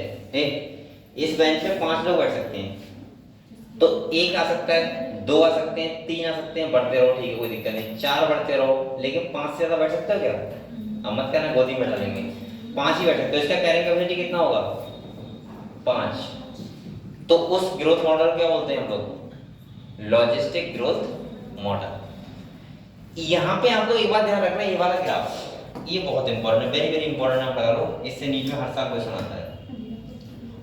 A: इस बेंच पे 5 लोग बैठ सकते हैं, तो 1 आ सकता है, 2 आ सकते हैं, 3 आ सकते हैं, बढ़ते रहो, ठीक है कोई दिक्कत नहीं, 4 बढ़ते रहो, लेकिन 5 से ज्यादा बैठ सकते हो क्या, अब मत कहना गोदी में डालेंगे, 5 ही बैठ सकते हो। इसका कैरिंग कैपेसिटी कितना होगा, 5। तो उस ग्रोथ मॉडल क्या बोलते हैं हम लोग, लॉजिस्टिक ग्रोथ मॉडल। यहाँ पे आप लोग एक बात ध्यान रखना, ये वाला ग्राफ, ये बहुत इंपॉर्टेंट है, वेरी वेरी इंपॉर्टेंट, आप लगा लो, इससे नीट में हर साल क्वेश्चन आता है।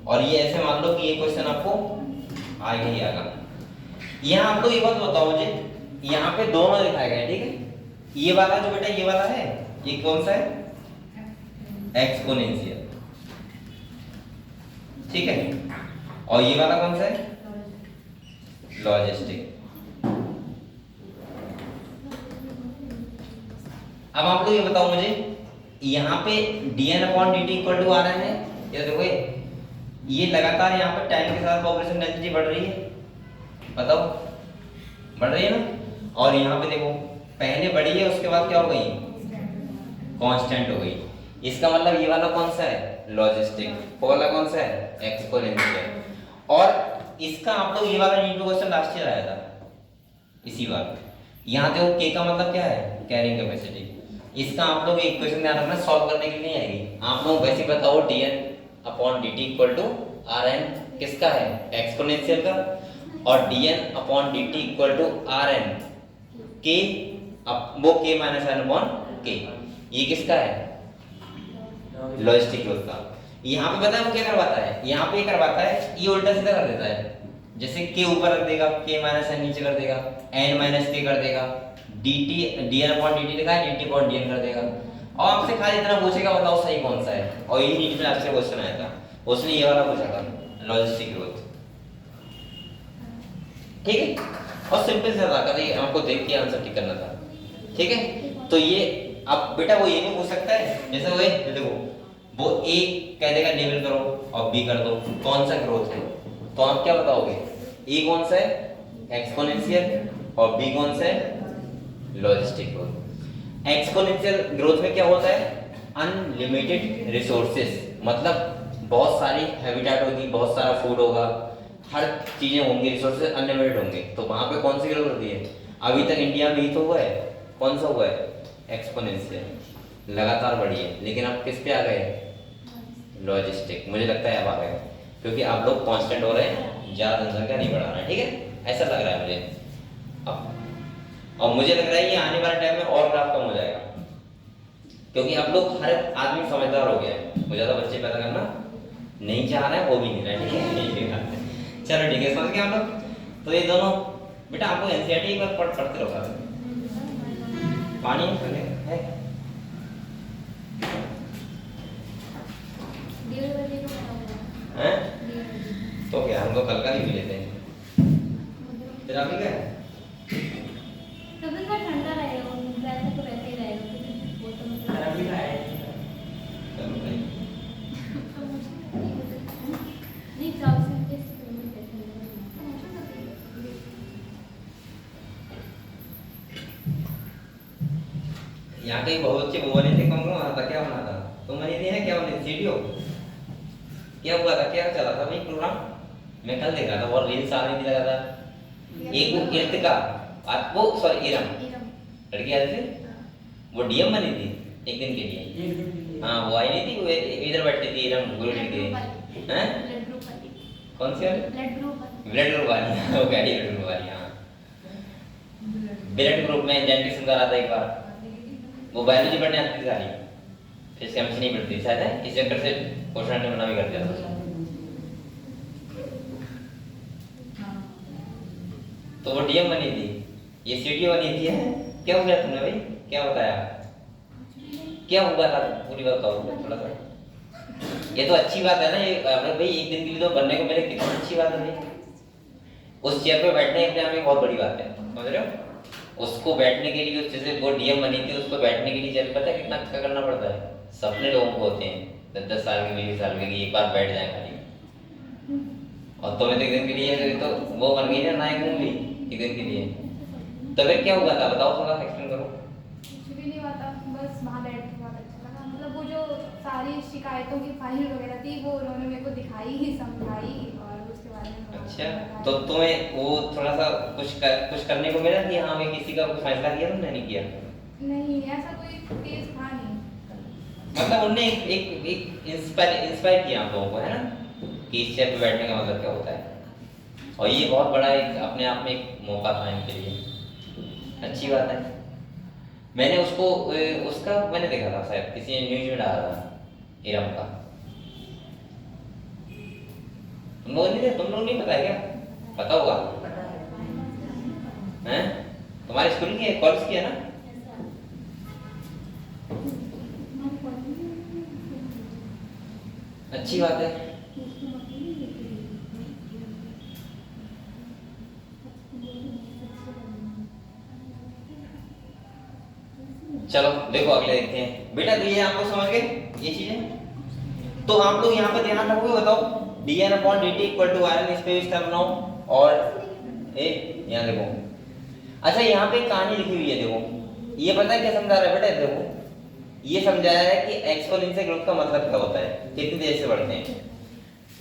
A: और ये ऐसे मान लो कि ये क्वेश्चन आपको आएगा ही आएगा। यहाँ आपको ये बात बताओ मुझे, यहाँ पे दोनों दिखाए गए, ठीक है, ये वाला जो बेटा, ये वाला है, ये कौन सा है, एक्सपोनेंशियल, ठीक है, और ये वाला कौन सा है, लॉजिस्टिक। अब आप लोग ये बताओ मुझे, यहाँ पे dn/dt इक्वल टू rn है, ये देखो ये लगातार यहाँ पे टाइम के साथ पॉपुलेशन डेंसिटी बढ़ रही है, बताओ बढ़ रही है ना। और यहाँ पे देखो पहले बढ़ी है, उसके बाद क्या हो गई, कांस्टेंट हो गई। इसका मतलब ये वाला कौन सा है, लॉजिस्टिक, वो वाला कौन सा है, एक्सपोनेंशियल। और इसका आप लोग ये वाला नीट क्वेश्चन लास्ट ईयर आया था, इसी बार। यहाँ देखो के का मतलब क्या है, कैरिंग कैपेसिटी। इसका आप लोग एक क्वेश्चन ध्यान रखना, सॉल्व करने के लिए नहीं आएगी, आप लोग वैसे बताओ dn/dt इक्वल टू rn किसका है, एक्सपोनेंशियल का, और dn/dt इक्वल टू rn के, वो k माइनस n/k, ये किसका है, लॉजिस्टिक ग्रोथ का। यहाँ पे पता है वो क्या करवाता है, यहाँ पे करवाता है, ये उल्टा सीधा कर देता है, जैसे k ऊपर रख देगा, k माइनस n नीचे कर देगा, n माइनस k कर देगा, dt dn/dt लिखा है, dt/dn कर देगा। और आपसे खाली इतना पूछेगा बताओ सही कौन सा है, और यही नीट में आपसे क्वेश्चन आया था, उसने ये वाला पूछा था, लॉजिस्टिक ग्रोथ, ठीक है। और सिंपल से था, कभी आपको देख के आंसर ठीक करना था, ठीक है। तो ये अब बेटा वो ये भी पूछ सकता है, जैसे वो देखो, वो ए कह देगा लेवल करो और बी कर दो, कौन सा ग्रोथ है, तो आप क्या बताओगे, ए कौन सा है, एक्सपोनेंशियल, और बी कौन सा है, लॉजिस्टिक ग्रोथ। एक्सपोनेंशियल ग्रोथ में क्या होता है, अनलिमिटेड रिसोर्सेस, मतलब बहुत सारी हैबिटेट होगी, बहुत सारा फूड होगा, हर चीजें होंगी, रिसोर्सेज अनलिमिटेड होंगे, तो वहां पे कौन सी ग्रोथ होती है, अभी तक इंडिया में ही तो हुआ है, कौन सा हुआ है, एक्सपोनेंशियल, लगातार बढ़ी है। लेकिन अब किस पे आ गए, लॉजिस्टिक। मुझे लगता है अब आ गए, क्योंकि आप लोग कांस्टेंट हो रहे हैं, ज्यादा जनसंख्या नहीं बढ़ा रहे हैं, ठीक है, ऐसा लग रहा है मुझे अब। और मुझे लग रहा है ये आने वाले टाइम में और ग्राफ कम हो जाएगा, क्योंकि अब लोग हर आदमी समझदार हो गया है, वो ज्यादा बच्चे पैदा करना नहीं चाह रहे हैं, वो भी नहीं रहे, ठीक है। चलो ठीक है, समझ गए हम लोग। तो ये दोनों बेटा आपको एनसीईआरटी एक बार पढ़ते रहो, पानी है हैं? तो क्या हम लोग कल का ही पी लेते हैं, फिर आप क्या है,
D: तभी का ठंडा रहेगा, वैसे तो वैसे ही रहेगा, वो तो मतलब
A: अभी का है, चलो भाई
D: नहीं चाव से
A: यहाँ के बहुत अच्छे वो बने थे, कौन कौन बना था, क्या बना था, तुम बनी थी, है क्या बनी थी, सीडीओ, क्या हुआ था, क्या चला था भाई प्रोग्राम, मैं कल देख रहा था, और रील्स आने नहीं लगा था। एक वो कृतिका, वो सॉरी इरम, लड़की आई थी, वो डीएम बनी थी एक दिन के लिए। हाँ वो आई नहीं थी, वो इधर बैठती थी इरम गुरु के। हैं कौन सी वाली? ब्लड ग्रुप वाली। वो कह रही ब्लड ग्रुप वाली। हाँ ब्लड ग्रुप में जेनेटिक्स सुनता रहा था एक बार, वो बायोलॉजी पढ़ने आती थी सारी, फिर केमिस्ट्री नहीं पढ़ती शायद है, इस चक्कर से क्वेश्चन बना भी कर दिया था। तो वो डीएम बनी थी, ये सीटीओ बनी थी। है क्या हुआ तुमने भाई, क्या बताया, क्या हुआ था पूरी बात बताओ थोड़ा सा। ये तो अच्छी बात है ना, ये अरे भाई एक दिन के लिए तो बनने को मेरे, कितनी अच्छी बात है भाई। उस चेयर पे बैठने अपने आप में बहुत बड़ी बात है, समझ रहे हो। उसको बैठने के लिए, जैसे वो डीएम बनी थी, उसको बैठने के लिए चल पता है कितना क्या करना पड़ता है। सपने लोगों को होते हैं 10-10 साल के 20 साल के, एक बार बैठ जाए खाली। और तुम्हें तो एक दिन के लिए तो वो बन गई ना नायक मूवी, एक दिन के लिए। तो फिर क्या हुआ था बताओ, थोड़ा एक्सप्लेन करो।
E: कुछ भी नहीं हुआ था, बस वहाँ बैठ के बहुत अच्छा लगा। मतलब वो जो सारी शिकायतों की फाइल वगैरह थी वो उन्होंने मेरे को दिखाई ही, समझाई, और उसके बारे में
A: अच्छा, तो तुम्हें वो थोड़ा सा कुछ करने को मिला कि हाँ मैं किसी का कुछ फैसला किया, तुमने नहीं किया?
E: नहीं, ऐसा कोई केस था नहीं।
A: मतलब उनने एक इंस्पायर किया आप लोगों को, है ना, कि इस चेयर पे बैठने का मतलब क्या होता है। और ये बहुत बड़ा एक अपने आप में एक मौका था इनके लिए, अच्छी बात है। मैंने उसको उसका मैंने देखा था, शायद किसी ने न्यूज में डाला था इरम का। तुम लोग नहीं पता है क्या? पता होगा, हैं? तुम्हारे स्कूल की है, कॉलेज की है ना? अच्छी बात है। चलो देखो अगले देखते हैं बेटा। तो ये आप लोग समझ गए ये चीजें। तो आप लोग यहाँ पर ध्यान रखो, बताओ dn/dt equal to iron space term now. और ए यहाँ देखो, अच्छा यहाँ पे कहानी लिखी हुई है, देखो ये पता है क्या समझा रहा है बेटा। देखो ये समझाया है कि एक्सपोनेंशियल ग्रोथ का मतलब क्या होता है, कितनी देर से बढ़ते हैं।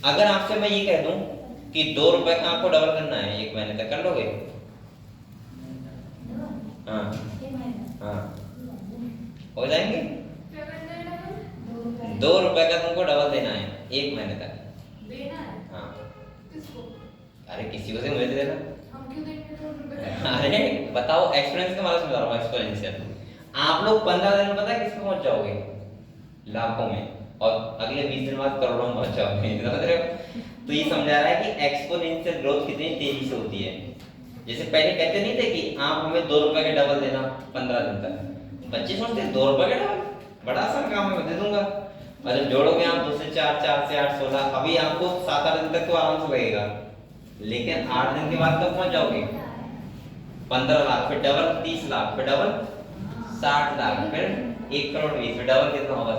A: अगर आपसे मैं ये कह दूं कि 2 रुपए का आपको डबल करना है 1 महीने तक, कर लोगे? हाँ हाँ हो जाएंगे। 2 रुपए का तुमको डबल देना है 1 महीने तक
E: देना है?
A: हाँ।
E: किसको?
A: अरे किसी को से मुझे देना।
E: हम क्यों देंगे 2 रुपए?
A: अरे बताओ, एक्सपीरियंस का मतलब समझा रहा हूँ, एक्सपोनेंशियल। आप लोग 15 दिन में पता है किस पे पहुंच जाओगे? लाखों में, और अगले 20 दिन बाद करोड़ों में पहुंच जाओगे, समझ रहे हो। तो ये समझा रहा है कि एक्सपोनेंशियल ग्रोथ कितनी तेजी से होती है। जैसे पहले कहते नहीं थे कि आप हमें 2 रुपए के डबल देना 15 दिन तक, बच्चे सोचते 2 रुपए का डबल बड़ा आसान काम है, मैं दे दूंगा। और जब जोड़ोगे आप 2 से 4, 4 से 8, 16, अभी आपको 7-8 दिन तक तो आराम से लगेगा, लेकिन 8 दिन के बाद तक पहुंच जाओगे 15 लाख, फिर डबल 30 लाख, फिर डबल 60 लाख, फिर 1 करोड़ 20, फिर डबल कितना होगा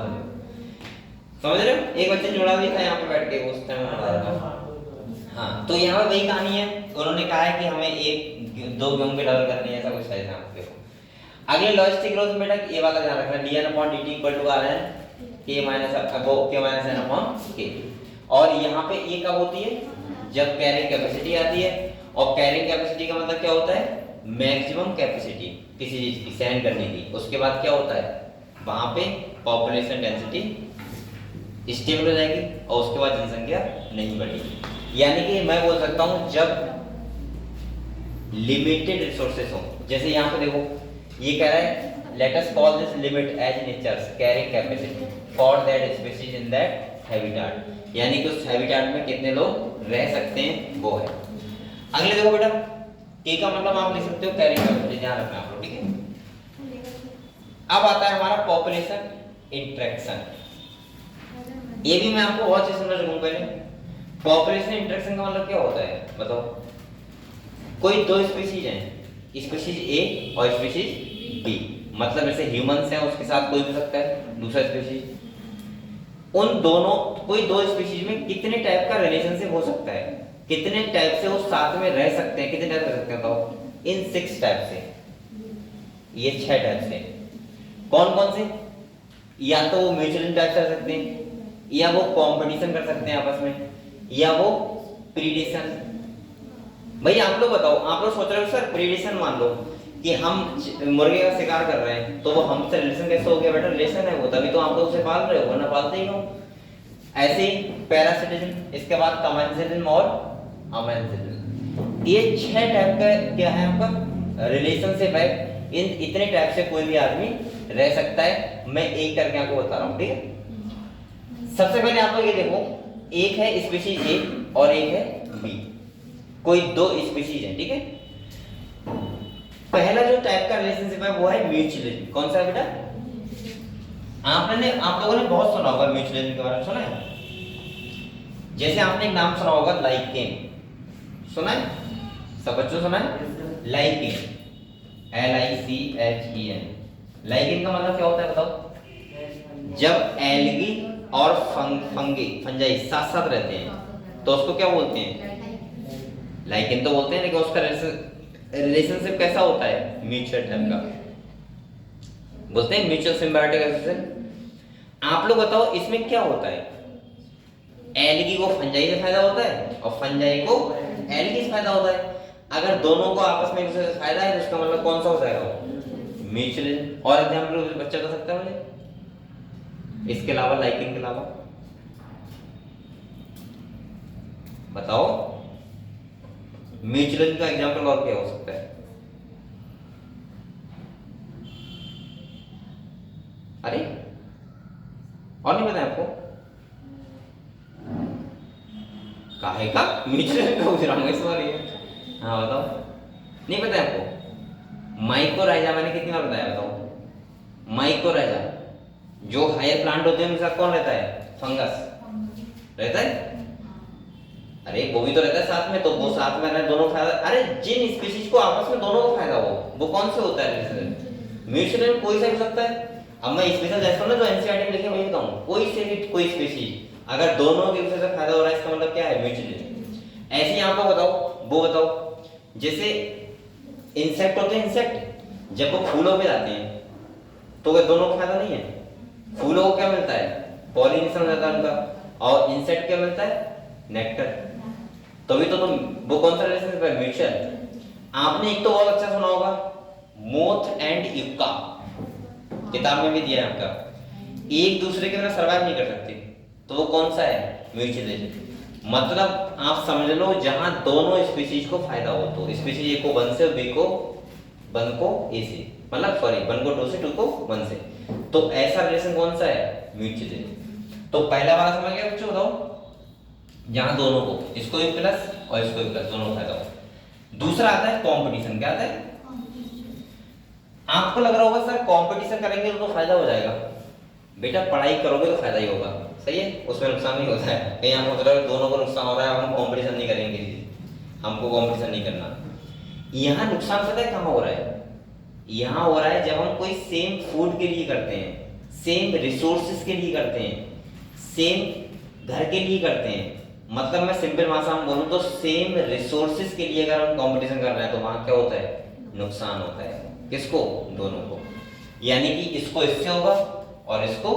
A: समझ रहे हो। एक बच्चे जोड़ा भी था यहाँ पे बैठ के, उस टाइम बता रहा था। हाँ तो यहाँ पे वही कहानी है, उन्होंने कहा है कि हमें 2 गेहूं के डबल करनी है, ऐसा कुछ है यहाँ पे। अगले लॉजिस्टिक ग्रोथ में बेटा ये वाला ध्यान रखना, dn/dt equal to rn k minus n upon k। और यहाँ पे ये कब होती है? जब कैरिंग कैपेसिटी आती है। और कैरिंग कैपेसिटी का मतलब क्या होता है? मैक्सिमम कैपेसिटी किसी चीज की सहन करने की। उसके बाद क्या होता है? वहां पे पॉपुलेशन डेंसिटी स्टेबल हो जाएगी और उसके बाद जनसंख्या नहीं बढ़ेगी। यानी कि मैं बोल सकता हूं जब लिमिटेड रिसोर्सेस हो, जैसे यहाँ पे देखो ये कह रहा है let us call this limit as nature's carrying capacity for that species in that habitat. यानी कि उस हैबिटेट में कितने लोग रह सकते हैं वो है। अगले देखो बेटा, के का मतलब आप लिख सकते हो कैरिंग कैपेसिटी, ध्यान रखना आप लोग, ठीक है। अब आता है हमारा पॉपुलेशन इंटरेक्शन। ये भी मैं आपको बहुत चीज समझ लूंगा। पहले पॉपुलेशन इंटरेक्शन का मतलब क्या होता है बताओ। कोई 2 स्पीशीज हैं, स्पीशीज ए और स्पीशीज बी, मतलब जैसे ह्यूमंस हैं उसके साथ कोई भी सकता है दूसरा स्पीशीज। उन दोनों कोई 2 स्पीशीज में कितने टाइप का रिलेशनशिप हो सकता है, कितने टाइप से वो साथ में रह सकते हैं, कितने टाइप रह सकते हैं बताओ? इन 6 टाइप से, ये 6 टाइप से। कौन कौन से? या तो वो म्यूचुअल टाइप से रह सकते हैं, या वो कंपटीशन कर सकते हैं आपस में, या वो प्रीडेशन। भाई आप लोग बताओ, आप लोग सोच रहे हो सर प्रीडेशन मान लो कि हम मुर्गे का शिकार कर रहे हैं तो वो हमसे रिलेशन कैसे हो गया? बेटा रिलेशन है वो, तभी तो आप लोग उसे पाल रहे हो, वरना पालते ही हो। ऐसे ही पैरासिटिज्म, इसके बाद कमेंसिज्म और अमेंसिज्म। ये 6 टाइप का क्या है आपका रिलेशनशिप है। इन इतने टाइप से कोई भी आदमी रह सकता है। मैं एक करके आपको बता रहा हूँ, ठीक है। सबसे पहले आप लोग ये देखो, एक है स्पीशीज ए और एक है बी, कोई 2 स्पीशीज है, ठीक है। पहला जो टाइप का रिलेशनशिप है वो है म्यूचुअलिज्म। कौन सा है बेटा? आप लोगों ने बहुत सुना होगा म्यूचुअलिज्म के बारे में, सुना है? जैसे आपने एक नाम सुना होगा लाइकेन, सुना है? सब बच्चों सुना है? Lichen, LICHEN। लाइकेन का मतलब क्या होता है बताओ? जब एल्गी और फंजाई साथ साथ रहते हैं तो उसको क्या बोलते हैं? लाइकेन तो बोलते हैं, लेकिन उसका रिलेशनशिप कैसा होता है? म्यूचुअल टाइप का, बोलते हैं म्यूचुअल सिम्बायोटिक रिलेशन। आप लोग बताओ इसमें क्या होता है? एल्गी को फंजाई से फायदा होता है और फंजाई को एल्गी से फायदा होता है। अगर दोनों को आपस में एक दूसरे से फायदा है तो उसका मतलब कौन सा हो जाएगा? म्यूचुअल। और एग्जांपल बच्चा बता सकता है मुझे इसके अलावा, लाइकिंग के अलावा? बताओ म्यूचुअल का एग्जांपल और क्या हो सकता है? अरे और नहीं पता है आपको? काहे का म्यूचुअल का पूछ रहा हूँ इस बार ये। हाँ बताओ, नहीं पता है आपको? माइकोराइजा मैंने कितनी बार बताया, बताओ? माइकोराइजा जो हायर प्लांट होते हैं उनके साथ कौन रहता है? फंगस रहता है। अरे वो भी तो रहता है साथ में, तो वो साथ में रहने दोनों फायदा। अरे जिन स्पीशीज को आपस में दोनों को फायदा हो वो कौन से होता है? म्यूचुअल में कोई सा हो सकता है। अब मैं स्पेशल जैसा ना जो एनसीईआरटी में लिखे वही बताऊं, कोई से भी कोई स्पीशीज अगर दोनों के दूसरे से फायदा हो रहा है इसका मतलब क्या है? म्यूचुअल। ऐसे ही आपको बताओ, वो बताओ जैसे इंसेक्ट होते हैं, इंसेक्ट जब वो फूलों पे जाते हैं तो वे दोनों को फायदा नहीं है? फूलों को क्या मिलता है? पॉलिनेशन हो जाता है उनका, और इंसेक्ट क्या मिलता है? नेक्टर। तभी तो वो कौन सा रिलेशनशिप है? म्यूचुअल। आपने एक तो बहुत अच्छा सुना होगा, मोथ एंड युक्का, किताब में भी दिया है आपका, एक दूसरे के बिना सर्वाइव नहीं कर सकते, तो वो कौन सा है? म्यूचुअलिज्म। मतलब आप समझ लो जहां दोनों स्पीशीज को फायदा हो, तो स्पीशीज ए को 1 से, बी को 1 को ए से, मतलब सॉरी 1 को 2 से, 2 को 1 से, तो ऐसा रिलेशन कौन सा है? म्यूचुअलिज्म। तो पहला वाला समझ गया बच्चों? बताओ जहां दोनों को, इसको भी प्लस और इसको भी प्लस, दोनों को फायदा हो। दूसरा आता है कंपटीशन। क्या आता है? आपको लग रहा होगा सर कंपटीशन करेंगे तो फायदा हो जाएगा। बेटा पढ़ाई करोगे तो फायदा ही होगा, सही है, उसमें नुकसान नहीं होता है। कहीं आप सोच रहे हो दोनों को नुकसान हो रहा है, हम कंपटीशन नहीं करेंगे, हमको कंपटीशन नहीं करना। यहाँ नुकसान पता है कहाँ हो रहा है? यहाँ हो रहा है जब हम कोई सेम फूड के लिए करते हैं, सेम रिसोर्सेज के लिए करते हैं, सेम घर के लिए करते हैं। मतलब मैं सिंपल भाषा में बोलूँ तो सेम रिसोर्सेज के लिए अगर हम कंपटीशन कर रहे हैं तो वहाँ क्या होता है? नुकसान होता है। किसको? दोनों को। यानी कि इसको इससे होगा और इसको।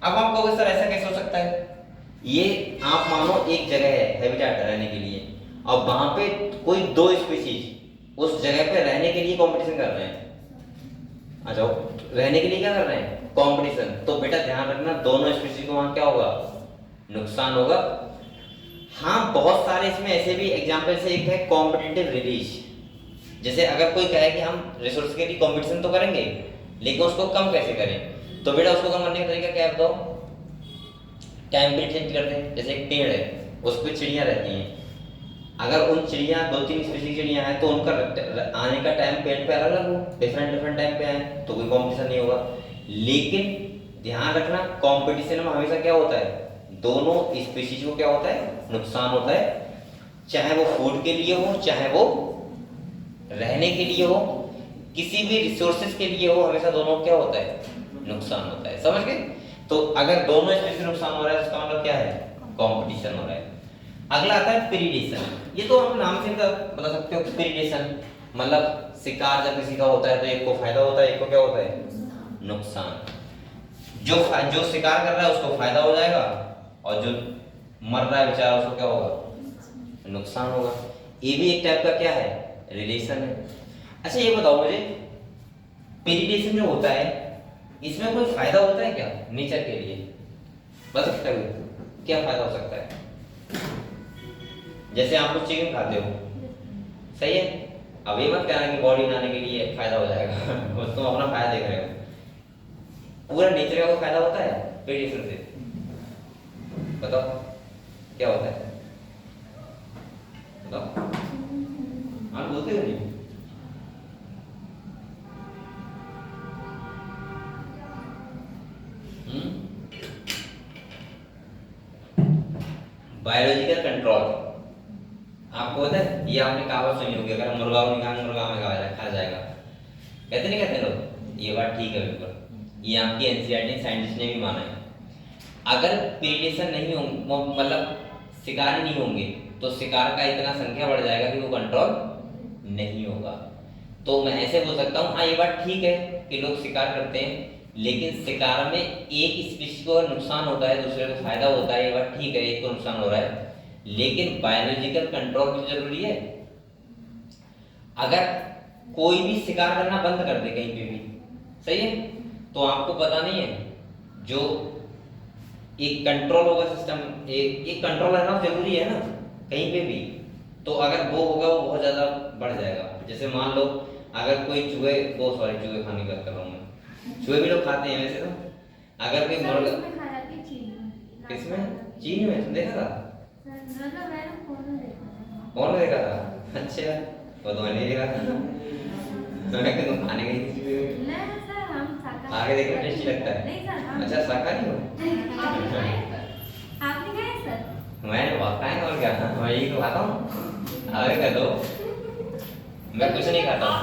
A: अब आप कहोगे सर ऐसा कैसे हो सकता है? ये आप मानो एक जगह है हैबिटेट रहने के लिए, और वहां पे कोई 2 स्पीशीज उस जगह पे रहने के लिए कंपटीशन कर रहे हैं। आ जाओ, रहने के लिए क्या कर रहे हैं? कंपटीशन। तो बेटा ध्यान रखना दोनों स्पीशीज को वहां क्या होगा? नुकसान होगा। हाँ बहुत सारे इसमें ऐसे भी एग्जाम्पल से, एक है कॉम्पिटिटिव रिलीज। जैसे अगर कोई कहे कि हम रिसोर्स के लिए कंपटीशन तो करेंगे लेकिन उसको कम कैसे करें, तो बेटा उसको कम करने का तरीका क्या है बताओ? टेम्परेचर चेंज कर दें। जैसे एक पेड़ है उस पर चिड़ियाँ रहती हैं, अगर उन चिड़िया 2-3 स्पीशीज चिड़िया हैं तो उनका आने का टाइम पेड़ पे अलग अलग हो, डिफरेंट टाइम पे आए तो कोई कंपटीशन नहीं होगा। लेकिन ध्यान रखना कंपटीशन में हमेशा क्या होता है? दोनों स्पीशीज को क्या होता है? नुकसान होता है। चाहे वो फूड के लिए हो, चाहे वो रहने के लिए हो, किसी भी रिसोर्सेज के लिए हो, हमेशा दोनों क्या होता है? नुकसान होता है। समझ गए? तो अगर दोनों स्पीशीज नुकसान हो रहा है उसका मतलब क्या है? कंपटीशन हो रहा है। अगला आता है प्रीडेशन। ये तो हम नाम से बता सकते हो, प्रीडेशन मतलब शिकार जब किसी का होता है तो एक को फायदा होता है, एक को क्या होता है? नुकसान। जो शिकार कर रहा है उसको फायदा हो जाएगा और जो मर रहा है बेचारा उसको क्या होगा? नुकसान होगा। ये भी एक टाइप का क्या है, रिलेशन है। अच्छा ये बताओ मुझे, पेरिटेशन जो होता है इसमें कोई फायदा होता है क्या नेचर के लिए, बता सकते हो क्या फायदा हो सकता है? जैसे आप लोग चिकन खाते हो, सही है, अब ये मत कहना कि बॉडी बनाने के लिए फायदा हो जाएगा बस तुम अपना फायदा देख रहे हो। पूरा नेचर का कोई फायदा होता है पेरिटेशन से? बताओ क्या होता है, बताओ। आप बोलते हो नहीं? बायोलॉजिकल कंट्रोल आपको पता है, ये आपने कहावत सुनी होगी, अगर मुर्गा को निकाल मुर्गा में खा जाएगा, कहते नहीं कहते लोग, ये बात ठीक है बिल्कुल, ये आपकी एनसीईआरटी साइंटिस्ट ने भी माना है। अगर पेरिटेशन नहीं होंगे, मतलब शिकार ही नहीं होंगे, तो शिकार का इतना संख्या बढ़ जाएगा कि वो कंट्रोल नहीं होगा। तो मैं ऐसे बोल सकता हूँ, हाँ ये बात ठीक है कि लोग शिकार करते हैं, लेकिन शिकार में एक स्पीशीज को नुकसान होता है, दूसरे को फायदा होता है, ये बात ठीक है, एक को नुकसान हो रहा है, लेकिन बायोलॉजिकल कंट्रोल भी जरूरी है। अगर कोई भी शिकार करना बंद कर दे कहीं पे भी, सही है, तो आपको पता नहीं है, जो एक कंट्रोल होगा सिस्टम, एक कंट्रोल रहना जरूरी है ना कहीं पे भी, तो अगर वो होगा वो बहुत ज्यादा बढ़ जाएगा। जैसे मान लो अगर कोई चूहे खाने की बात कर रहा हूँ मैं, चूहे भी लोग खाते हैं वैसे तो, अगर कोई मुर्गा किसमें, चीन में तुम देखा था? कौन देखा था? अच्छा वो तो मैंने नहीं देखा था मैं तुम खाने गई थी आगे देखो टेस्टी लगता है। अच्छा शाकाहारी हो? मैंने बहुत खाए और क्या, मैं यही तो खाता हूँ। अरे कर दो, मैं कुछ नहीं खाता हूँ।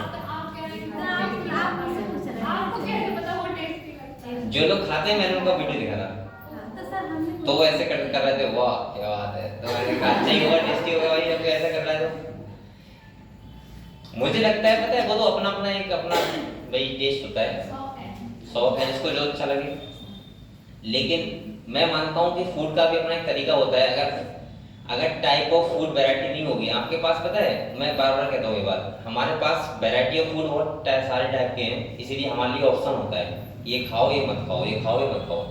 A: जो लोग खाते हैं मैंने उनका वीडियो देखा था, तो वो ऐसे कर रहे थे, वाह क्या बात है, तो मैंने कहा अच्छा ही होगा, टेस्टी होगा भाई, जब ऐसा कर रहा है तो मुझे लगता है पता है, वो तो अपना अपना एक अपना भाई टेस्ट होता है, शौक है जिसको जो अच्छा लगे। लेकिन मैं मानता हूँ कि फूड का भी अपना एक तरीका होता है। अगर टाइप ऑफ फूड वैरायटी नहीं होगी आपके पास, पता है मैं बार बार कहता हूँ ये बात, हमारे पास वैरायटी ऑफ फूड बहुत सारे टाइप के हैं, इसीलिए हमारे लिए ऑप्शन होता है, ये खाओ ये मत खाओ, ये खाओ ये मत खाओ।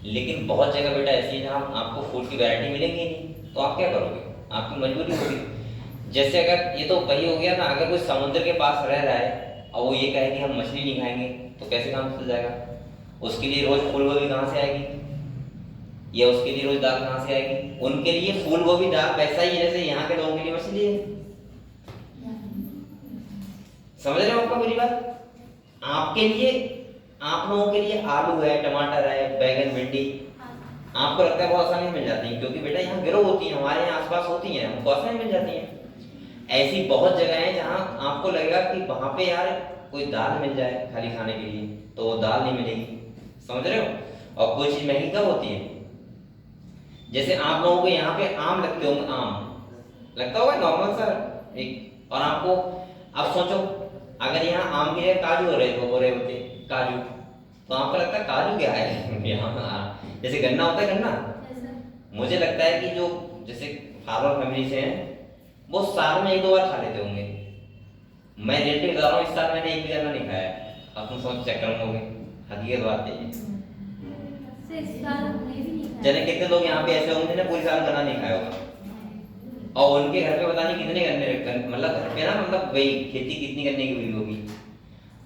A: लेकिन बहुत जगह बेटा ऐसी है जहाँ आपको फूड की वैरायटी मिलेगी नहीं, तो आप क्या करोगे, आपकी मजबूरी होगी। जैसे अगर ये तो वही हो गया ना, अगर कोई समुद्र के पास रह रहा है और वो ये कहे कि हम मछली नहीं खाएंगे, तो कैसे काम चल जाएगा? उसके लिए रोज फूल गोभी कहाँ से आएगी, या उसके लिए रोज दाल कहाँ से आएगी? उनके लिए फूल गोभी दाल वैसा ही है जैसे यहाँ के लोगों के लिए मछली है। समझ रहे हो आपका मेरी बात? आपके लिए, आप लोगों के लिए आलू है, टमाटर है, बैगन, भिंडी आपको लगता है बहुत आसानी मिल जाती है, क्योंकि बेटा यहाँ गिरो होती है, हमारे यहाँ आसपास होती हैं, हमको आसानी मिल जाती है। ऐसी बहुत जगह है जहाँ आपको लगेगा कि वहां पे यार कोई दाल मिल जाए खाली खाने के लिए, तो वो दाल नहीं मिलेगी। समझ रहे हो? और कोई चीज महंगी कब होती है? जैसे आप लोगों को यहाँ पे आम लगते होंगे, आम लगता होगा नॉर्मल सा एक, और आपको आप सोचो अगर यहाँ आम की जगह काजू हो रहे होते काजू, तो आपको लगता है काजू क्या है यहाँ? जैसे गन्ना होता है, गन्ना मुझे लगता है कि जो जैसे फार्मर फैमिली से हैं वो साल में 1-2 बार खा लेते होंगे। मैं रिलेटिव बता रहा हूँ, इस साल मैंने एक भी गन्ना नहीं खाया। अब तुम सोच चेक करोगे, हकीकत बात है। जाने कितने लोग यहाँ पे ऐसे होंगे ना पूरी साल गन्ना नहीं खाया होगा, और उनके घर पे पता नहीं कितने गन्ने, मतलब घर पे ना, मतलब वही खेती कितनी गन्ने की हुई होगी।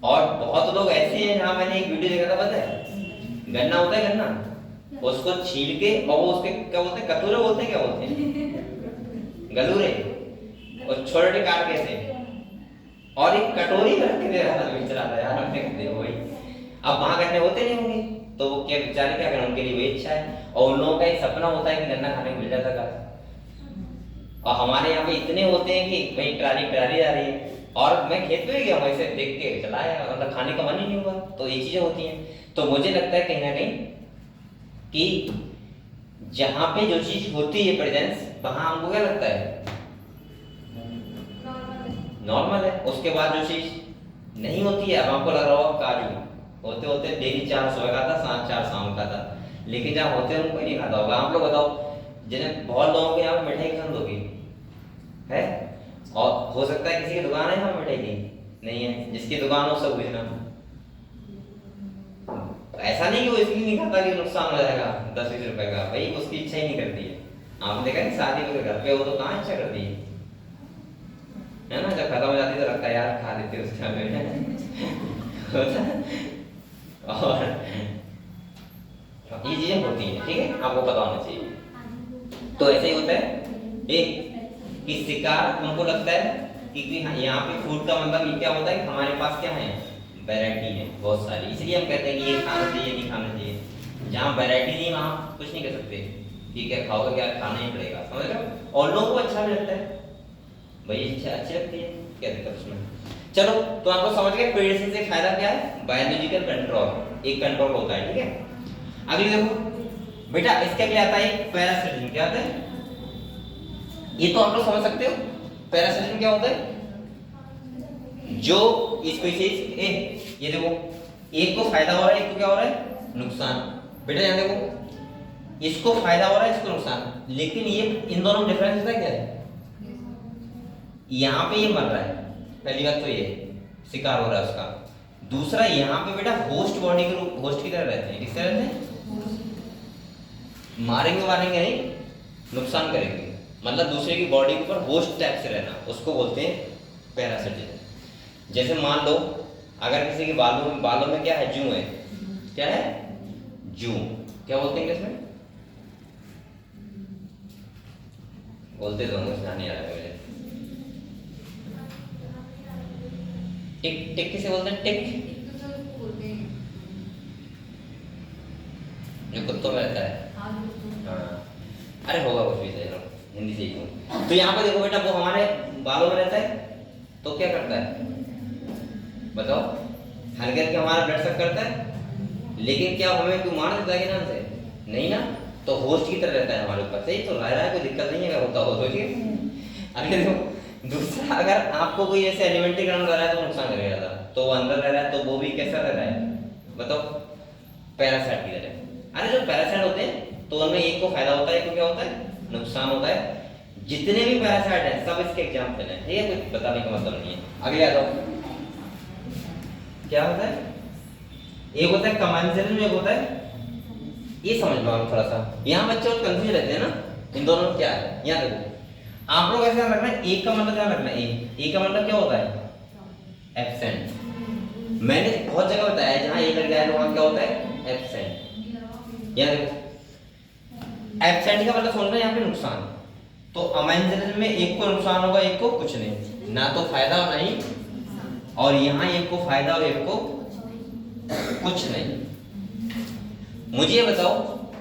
A: और बहुत लोग ऐसे हैं जहाँ मैंने एक वीडियो देखा था, पता है गन्ना होता है, गन्ना उसको छील के और वो उसके क्या बोलते हैं, कतूरे बोलते हैं, क्या बोलते हैं, गलूरे, और छोटे काट के से और एक कटोरी में रख के दे रहा था, बेच रहा था यार, हमने दे वही। अब वहां गन्ने होते नहीं होंगे, तो वो क्या बेचारे क्या करें, उनके लिए वही इच्छा है, और उन लोगों का एक सपना होता है कि गन्ना खाने को मिल जाता है। और हमारे यहाँ पे इतने होते हैं कि भाई ट्राली जा रही है, और मैं खेत में गया वैसे देख के चलाया, मतलब खाने का मन ही नहीं हुआ। तो ये चीजें होती हैं। तो मुझे लगता है कहीं ना कहीं कि जहां पे जो चीज होती है प्रेजेंस, वहां हमको क्या लगता है, नॉर्मल है। उसके बाद जो चीज नहीं होती है, अब आपको लग रहा होगा काजू होते होते डेली 4 सुबह खाता, 4 शाम खाता, लेकिन जहाँ होते हैं उनको नहीं खाता होगा। आप लोग बताओ, जिन्हें बहुत लोगों के यहाँ मिठाई पसंद होगी, है। और हो सकता है किसी की दुकान है यहाँ मिठाई की, नहीं है, जिसकी दुकान हो सब पूछना। ऐसा नहीं कि वो इसलिए नहीं खाता कि नुकसान हो जाएगा 10-20 रुपए का, भाई उसकी इच्छा ही नहीं करती है। आपने देखा नहीं शादी के घर पे वो तो कहाँ इच्छा करती है ना, जब खत्म हो जाती है तो लगता है यार खा लेते उसका और ये चीजें होती हैं, ठीक है, आपको पता होना चाहिए। तो ऐसे ही होता है एक कि शिकार उनको लगता है कि यहाँ पे फूड का मतलब ये क्या होता है कि हमारे पास क्या है, वैरायटी है बहुत सारी, इसलिए हम कहते हैं कि ये खाना चाहिए नहीं खाना चाहिए। जहाँ वैरायटी नहीं वहाँ कुछ नहीं कर सकते कि क्या खाओगे क्या, खाना ही पड़ेगा, समझ रहे हो। और लोगों को अच्छा भी लगता है, भाई अच्छी लगती है, क्या दिक्कत उसमें। चलो तो आपको समझ गए पीडियाट्रिक्स से फायदा क्या है, बायोलॉजिकल कंट्रोल, एक कंट्रोल होता है, ठीक है। अगली देखो बेटा, इसके क्या आता है, पैरासिटिज्म क्या आता है, ये तो आप लोग समझ सकते हो। पैरासिटिज्म क्या होता है, जो स्पीशीज ए, ये देखो एक को फायदा हो रहा है, एक को क्या हो रहा है नुकसान। बेटा यहाँ देखो, इसको फायदा हो रहा है, इसको नुकसान, लेकिन ये इन दोनों में डिफरेंस होता है क्या है, यहाँ पे ये मर रहा है, पहली बात तो ये शिकार हो रहा है उसका। दूसरा यहाँ पे बेटा होस्ट बॉडी के रूप, होस्ट की तरह रहते हैं, किस तरह रहते हैं, मारेंगे नहीं, नुकसान करेंगे, मतलब दूसरे की बॉडी के ऊपर होस्ट टाइप से रहना, उसको बोलते हैं पैरासिटिज्म। जैसे मान लो अगर किसी के बालों में क्या है, जू है, क्या है जू, क्या बोलते हैं इसमें, बोलते तो मुझे नहीं आ रहा है मुझे, टिक टिक किसे बोलते हैं, टिक जो कुत्तों में रहता है, हाँ अरे होगा कुछ भी, सही हिंदी सीखो। तो यहाँ पे देखो बेटा, वो हमारे बालों में रहता है तो क्या करता है बताओ, हल्के हल्के हमारा ब्लड सक करता है, लेकिन क्या हमें कोई मार देता है कि नाम से, नहीं ना, तो होस्ट की तरह रहता है हमारे ऊपर, सही तो रह रहा है, कोई दिक्कत नहीं है अगर होता हो तो, ठीक है। अगर देखो दूसरा, अगर आपको कोई ऐसे एलिमेंट्री ग्राउंड रह रहा है तो नुकसान करेगा था, तो वो अंदर रह रहा है तो वो भी कैसा रह रहा है बताओ, पैरासाइट की तरह। अरे जो पैरासाइट होते हैं तो उनमें एक को फायदा होता है, एक को क्या होता है नुकसान होता है। जितने भी पैरासाइट हैं सब इसके एग्जाम्पल हैं, ठीक है, कुछ बताने का मतलब नहीं है। अगले आ जाओ, क्या होता है, एक होता है कमेंसरेट, एक होता है, ये समझ लो आप थोड़ा सा, यहाँ बच्चे बहुत कंफ्यूज रहते हैं ना, इन दोनों में क्या है। यहाँ देखो आप लोग ऐसे ध्यान रखना है, एक का मतलब ध्यान रखना है, एक का मतलब क्या होता है एब्सेंट। मैंने बहुत जगह बताया है जहाँ एक लग जाए वहां क्या होता है एब्सेंट। यहाँ देखो एब्सेंट का मतलब समझना यहाँ पे नुकसान, तो अमेंजन में एक को नुकसान होगा, एक को कुछ नहीं, ना तो फायदा और नहीं, और यहाँ एक को फायदा और एक को कुछ नहीं। मुझे ये बताओ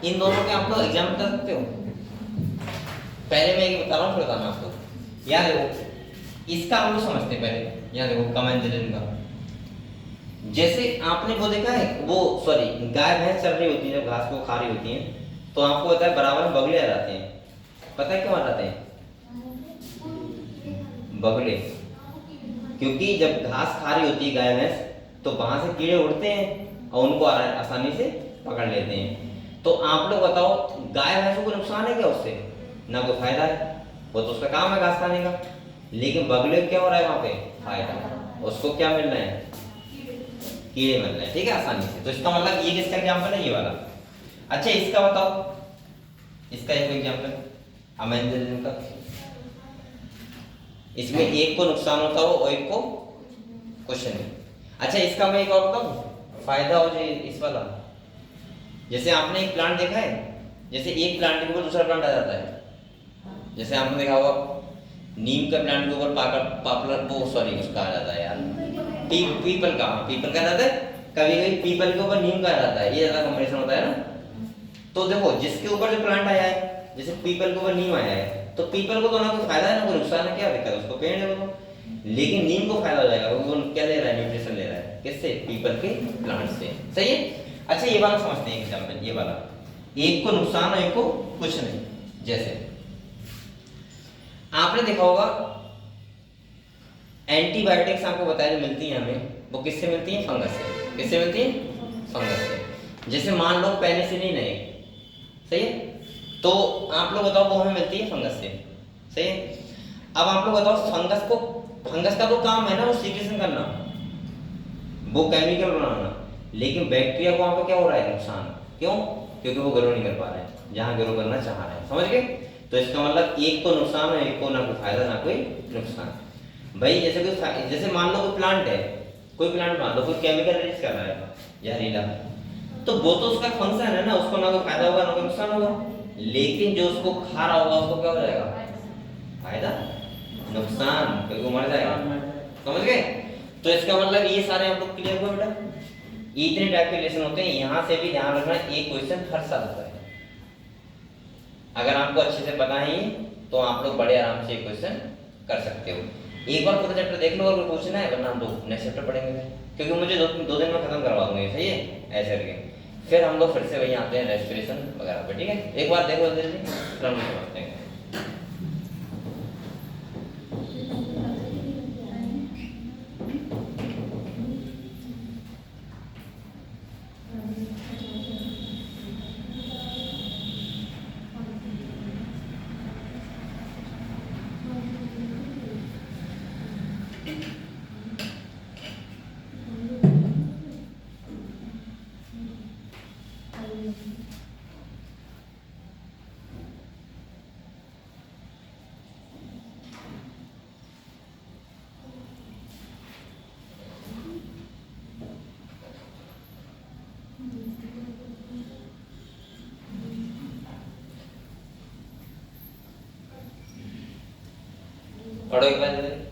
A: इन दोनों के आप लोग एग्जाम बता सकते हो, पहले मैं ये बता रहा हूँ फिर बताना आपको। यहाँ देखो इसका हम लोग समझते हैं पहले, यहाँ देखो कमेंजन का, जैसे आपने वो देखा है, वो सॉरी गाय भैंस चल रही होती है जब घास को खा रही होती है, तो आपको पता है बराबर में बगले आ जाते हैं, पता है क्यों आ जाते हैं बगले, क्योंकि जब घास खा रही होती है गाय भैंस तो वहां से कीड़े उड़ते हैं और उनको आसानी से पकड़ लेते हैं। तो आप लोग बताओ गाय भैंसों को नुकसान है क्या उससे, ना कोई फायदा है, वो तो उसका काम है घास खाने का, लेकिन बगले क्या हो रहा है वहां पे फायदा, उसको क्या मिल रहा है कीड़े मिल रहे हैं, ठीक है आसानी से। तो इसका मतलब ये किसका एग्जाम्पल है, ये वाला। अच्छा इसका बताओ, इसका एक एग्जाम्पल अमेंजन का, इसमें एक को नुकसान होता हो और एक को कुछ नहीं। अच्छा इसका मैं एक और बताऊं फायदा हो जाए इस वाला, जैसे आपने एक प्लांट देखा है, जैसे एक प्लांट के ऊपर दूसरा प्लांट आ जाता है, जैसे आपने देखा होगा नीम का प्लांट के ऊपर पॉपुलर वो सॉरी उसका आ जाता है यार पीपल का आ जाता है, कभी कभी पीपल के ऊपर नीम का आ जाता है, ये ज्यादा कॉम्बिनेशन होता है ना। तो देखो जिसके ऊपर जो प्लांट आया है, जैसे पीपल के ऊपर नीम आया है, तो पीपल को तो ना कोई फायदा है ना कोई नुकसान है, क्या दिक्कत है, उसको पेड़ है वो, लेकिन नीम को फायदा हो जाएगा, वो क्या ले रहा है न्यूट्रिशन ले रहा है, किससे, पीपल के प्लांट से, सही है। अच्छा ये वाला समझते हैं एग्जाम्पल, ये वाला एक को नुकसान और एक को कुछ नहीं। जैसे आपने देखा होगा एंटीबायोटिक्स आपको बताया जो मिलती है हमें, वो किससे मिलती है, फंगस से, किससे मिलती है, फंगस से। जैसे मान लो पेनिसिलिन है, सही है, तो आप लोग बताओ वो हमें मिलती है फंगस से, सही है। अब आप लोग बताओ, फंगस का तो काम है ना वो सीक्रेशन करना, वो केमिकल बनाना, लेकिन बैक्टीरिया को वहां पे क्या हो रहा है नुकसान, क्यों? क्योंकि वो ग्रो नहीं कर पा रहे हैं जहां ग्रो करना चाह रहे हैं, समझ गए? तो इसका मतलब एक तो नुकसान है, एक को ना कोई फायदा ना कोई नुकसान। भाई जैसे मान लो कोई प्लांट है, कोई प्लांट मान लो कोई केमिकल रिलीज कर रहा है जहरीला, तो वो तो उसका फंक्शन है ना, उसको ना कोई फायदा होगा ना कोई नुकसान होगा, लेकिन जो उसको खा रहा होगा उसको क्या हो जाएगा? फायदा नुकसान, क्योंकि वो मर जाएगा, समझ गए? तो इसका मतलब ये सारे आप लोग क्लियर हो बेटा, इतने टाइप के रिलेशन होते हैं। यहाँ से भी ध्यान रखना, एक क्वेश्चन हर साल होता है, अगर आपको अच्छे से पता है तो आप लोग बड़े आराम से ये क्वेश्चन कर सकते हो। एक बार पूरा चैप्टर देख लो और पूछना है, वरना हम लोग नेक्स्ट चैप्टर पढ़ेंगे, क्योंकि मुझे दो दिन में खत्म करवा दूंगे, सही है? ऐसे करके फिर हम लोग फिर से वही आते हैं रेस्पिरेशन वगैरह पे, ठीक है? एक बार देखो जल्दी, फिर हम लोग समझते हैं। पढ़ो एक बार जल्दी।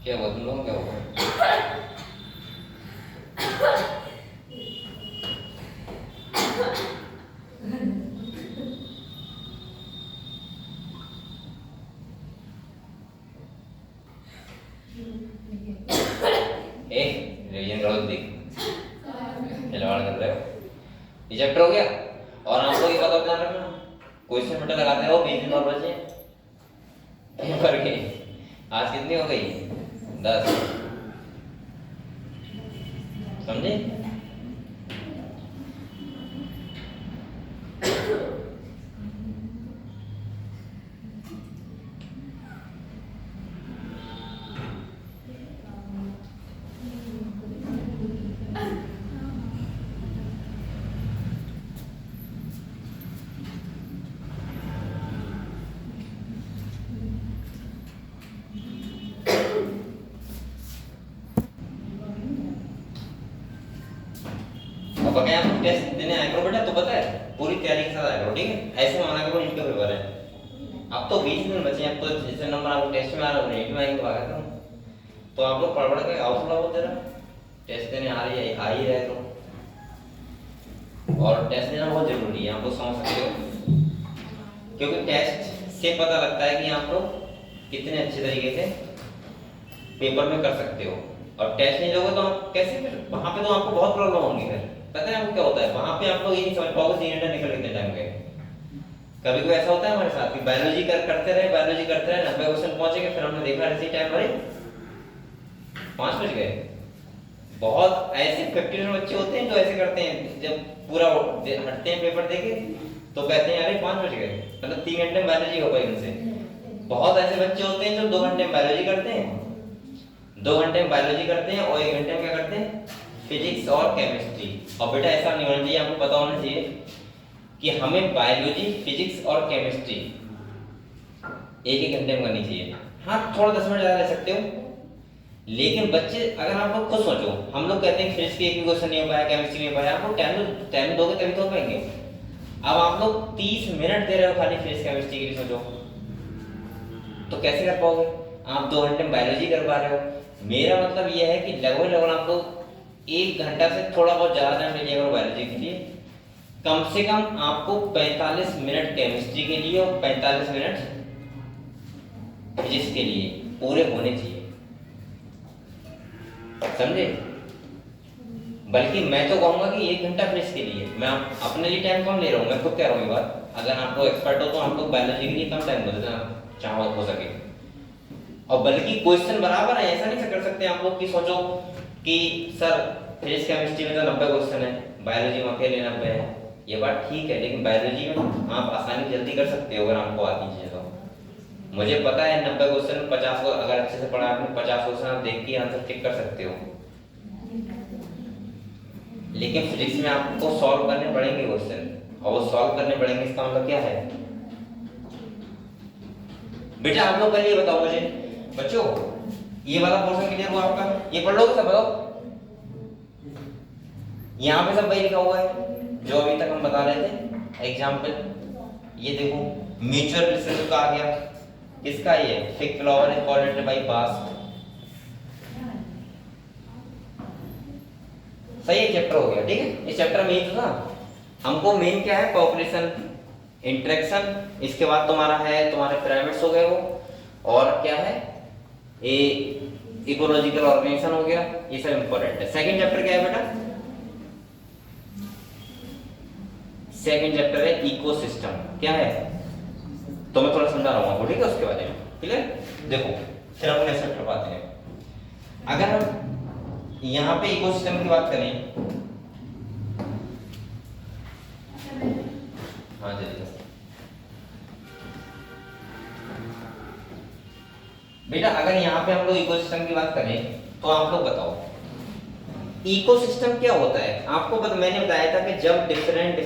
A: क्या हुआ तुम लोगों, क्या हुआ? रिवीजन करो, देख खिलवाड़ कर रहे हो, ये चैप्टर हो गया। और आप लोग ये बात ध्यान रखना, क्वेश्चन बेटा लगाते रहो 20 दिन और बचे पेपर के। आज कितनी हो गई? 10, समझे? अब क्या आप टेस्ट देने आए करो बेटा, तो पता है पूरी तैयारी के साथ आया करो, ठीक है? ऐसे माना करो नीट का पेपर है, अब तो 20 दिन बचे हैं, अब तो जैसे नंबर आपको टेस्ट में आ रहा है नीट में आएंगे तो आएगा करो, तो आप लोग पढ़ के आओ थोड़ा बहुत जरा, टेस्ट देने आ ही रहे तो। और टेस्ट देना बहुत जरूरी है, आप लोग समझ सकते हो, क्योंकि टेस्ट इससे पता लगता है कि आप लोग कितने अच्छे तरीके से पेपर में कर सकते हो। और टेस्ट नहीं लोगे तो आप कैसे, फिर वहां पे तो आपको बहुत प्रॉब्लम होंगी। फिर पता है आपको क्या होता है, वहां पे आप लोग ये नहीं समझ पाओगे 3 घंटे निकल कितने टाइम गए। कभी कभी ऐसा होता है हमारे साथ कि बायोलॉजी करते रहे 90 क्वेश्चन पहुंचेंगे, फिर हमने देखा इसी टाइम भरे 5 बज गए। बहुत ऐसे 50 बच्चे होते हैं जो ऐसे करते हैं, जब पूरा हटते हैं पेपर देके तो कहते हैं अरे 5 बज गए, मतलब 3 घंटे में बायोलॉजी हो गई उनसे। बहुत ऐसे बच्चे होते हैं जो 2 घंटे में बायोलॉजी करते हैं, 2 घंटे में बायोलॉजी करते हैं और 1 घंटे में क्या करते हैं, फिजिक्स और केमिस्ट्री। और बेटा ऐसा नहीं होना चाहिए, आपको पता होना चाहिए कि हमें बायोलॉजी, फिजिक्स और केमिस्ट्री 1-1 घंटे में करनी चाहिए। हाँ थोड़ा 10 मिनट ज़्यादा ले सकते हो, लेकिन बच्चे अगर आप लोग खुद सोचो, हम लोग कहते हैं फिजिक्स के एक भी क्वेश्चन नहीं हो पाया, केमिस्ट्री नहीं हो पाया, आप लोग टाइम दोगे तभी तो हो पाएंगे। अब आप लोग 30 मिनट दे रहे हो खाली फिजिक्स केमिस्ट्री के लिए, सोचो तो कैसे कर पाओगे। आप 2 घंटे में बायोलॉजी कर पा रहे हो। मेरा मतलब ये है कि लगभग आप लोग 1 घंटा से थोड़ा बहुत ज़्यादा टाइम ले लिया करो बायोलॉजी के लिए। कम से कम आपको 45 मिनट केमिस्ट्री के लिए और 45 मिनट फिजिक्स के लिए पूरे होने चाहिए, समझे। बल्कि मैं तो कहूंगा कि 1 घंटा फिजिक्स के लिए, मैं अपने लिए टाइम कम ले रहा हूँ, मैं खुद कह रहा हूँ ये बात। अगर आप लोग एक्सपर्ट हो तो आप लोग बायोलॉजी के लिए कम टाइम दो जितना चाहो हो सके। और बल्कि क्वेश्चन बराबर है, ऐसा नहीं कर सकते आप लोग कि सोचो कि सर फिजिक्स केमिस्ट्री में तो 90 क्वेश्चन है, बायोलॉजी में अकेले 90 है। ये बात ठीक है, लेकिन बायोलॉजी में आप आसानी जल्दी कर सकते हो अगर आपको आती चीजें तो। मुझे पता है 90 क्वेश्चन में 50 को अगर अच्छे से पढ़ा आपने 50 क्वेश्चन आप देख के आंसर टिक कर सकते हो। लेकिन फिजिक्स में आपको सॉल्व करने पड़ेंगे क्वेश्चन, और वो सॉल्व करने पड़ेंगे, इसका मतलब क्या है बेटा आप लोग पहले ये बताओ मुझे बच्चों, ये वाला पोर्शन क्लियर हुआ आपका, ये पढ़ लोगे सब बताओ। यहाँ पे सब वही लिखा हुआ है जो अभी तक हम बता रहे थे। एग्जाम्पल ये देखो, म्यूचुअल रिलेशनशिप का आ गया, किसका ये, fig flower is coordinated by बास्ट। सही है, चैप्टर हो गया। ठीक है, इस चैप्टर में ये था हमको मेन क्या है, पॉपुलेशन, इंटरेक्शन, इसके बाद तुम्हारा है तुम्हारे पिरामिड्स हो गए वो, और क्या है ये इकोलॉजिकल ऑर्गेनाइजेशन हो गया, ये सब इंपॉर्टेंट है। सेकंड चैप्टर क्या है बेटा, सेकंड चैप्टर है इकोसिस्टम। क्या है तो मैं थोड़ा समझा रहा हूँ आपको, ठीक है, उसके बारे में क्लियर। देखो फिर हम नेक्स्ट चैप्टर पाते हैं। अगर हम यहाँ पे इकोसिस्टम की बात करें, हाँ जल्दी बेटा, अगर यहाँ पे हम लोग इकोसिस्टम की बात करें तो आप लोग बताओ इकोसिस्टम क्या होता है। आपको मैंने बताया था कि जब डिफरेंट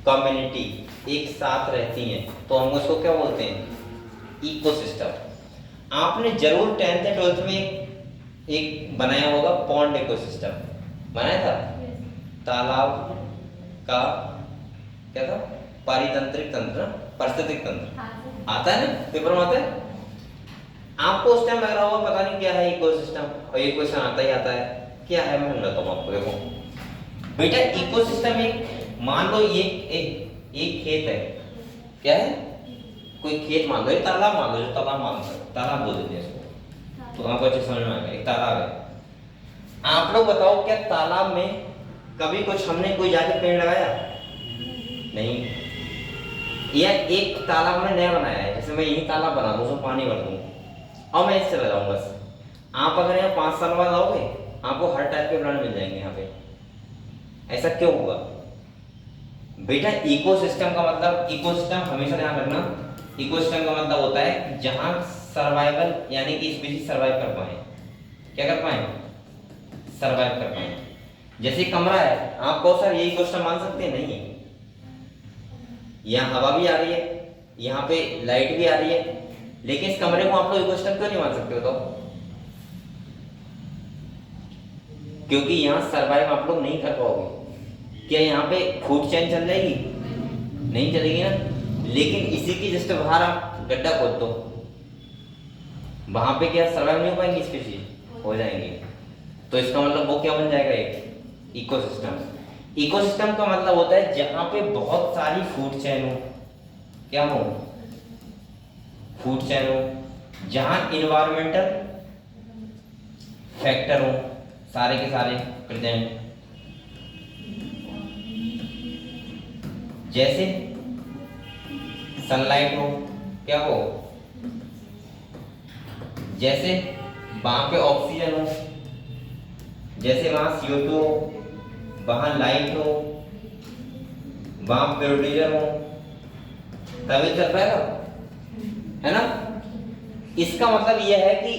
A: कम्युनिटी एक साथ रहती हैं तो हम उसको क्या बोलते हैं, इकोसिस्टम। आपने जरूर 10th या 12th में एक बनाया होगा पॉन्ड इकोसिस्टम, बनाया था, तालाब का क्या था, पारितंत्रिक तंत्र, पारिस्थितिक तंत्र आता है ना, पेपर में आता है। आपको उस टाइम लग रहा होगा पता नहीं क्या है इकोसिस्टम, और ये क्वेश्चन आता ही आता है, क्या है मैं बताता हूँ आपको। देखो बेटा इकोसिस्टम एक, मान लो ये एक खेत है, क्या है, कोई खेत मान लो, एक तालाब मान लो, जो तालाब मान लो, तालाब बोल देते हैं इसको, तो आपको अच्छे समझ में आएगा। एक तालाब है, आप लोग बताओ क्या तालाब में कभी कुछ हमने कोई जाके पेड़ लगाया? नहीं। यह एक तालाब में नया बनाया है, जैसे मैं यही तालाब बना दूं, उसमें पानी भर दूं और मैं इससे लगाऊं बस। आप अगर यहाँ 5 साल बाद आओगे आपको हर टाइप के प्लांट मिल जाएंगे यहाँ पे। ऐसा क्यों हुआ बेटा? इकोसिस्टम का मतलब, इकोसिस्टम हमेशा ध्यान रखना, इकोसिस्टम का मतलब होता है जहां सर्वाइवल यानी कि स्पीशीज सर्वाइव कर पाए। क्या कर पाए? सर्वाइव कर पाए। जैसे कमरा है, आप कहो सर ये इकोसिस्टम मान सकते हैं? नहीं, यहाँ हवा भी आ रही है, यहाँ पे लाइट भी आ रही है, लेकिन इस कमरे को आप लोग इकोसिस्टम क्यों नहीं मान सकते हो? तो क्योंकि यहाँ सर्वाइव आप लोग नहीं कर पाओगे। क्या यहाँ पे फूड चेन चल जाएगी? नहीं चलेगी ना। लेकिन इसी की जस्ट बाहर आप गड्ढा खोद दो, वहां पे क्या सर्वाइव नहीं हो पाएंगी स्पीशीज? हो जाएंगी। तो इसका मतलब वो क्या बन जाएगा? एक इकोसिस्टम। इकोसिस्टम का मतलब होता है जहां पे बहुत सारी फूड चेन हो, क्या हो, फूड चेन हो, जहां इन्वायरमेंटल फैक्टर हो सारे के सारे प्रेजेंट, जैसे सनलाइट हो, क्या हो, जैसे वहां पे ऑक्सीजन हो, जैसे वहां CO2 हो, वहां लाइट हो, वहां प्योरिटीजर हो, तभी चल पाएगा, है ना। इसका मतलब यह है कि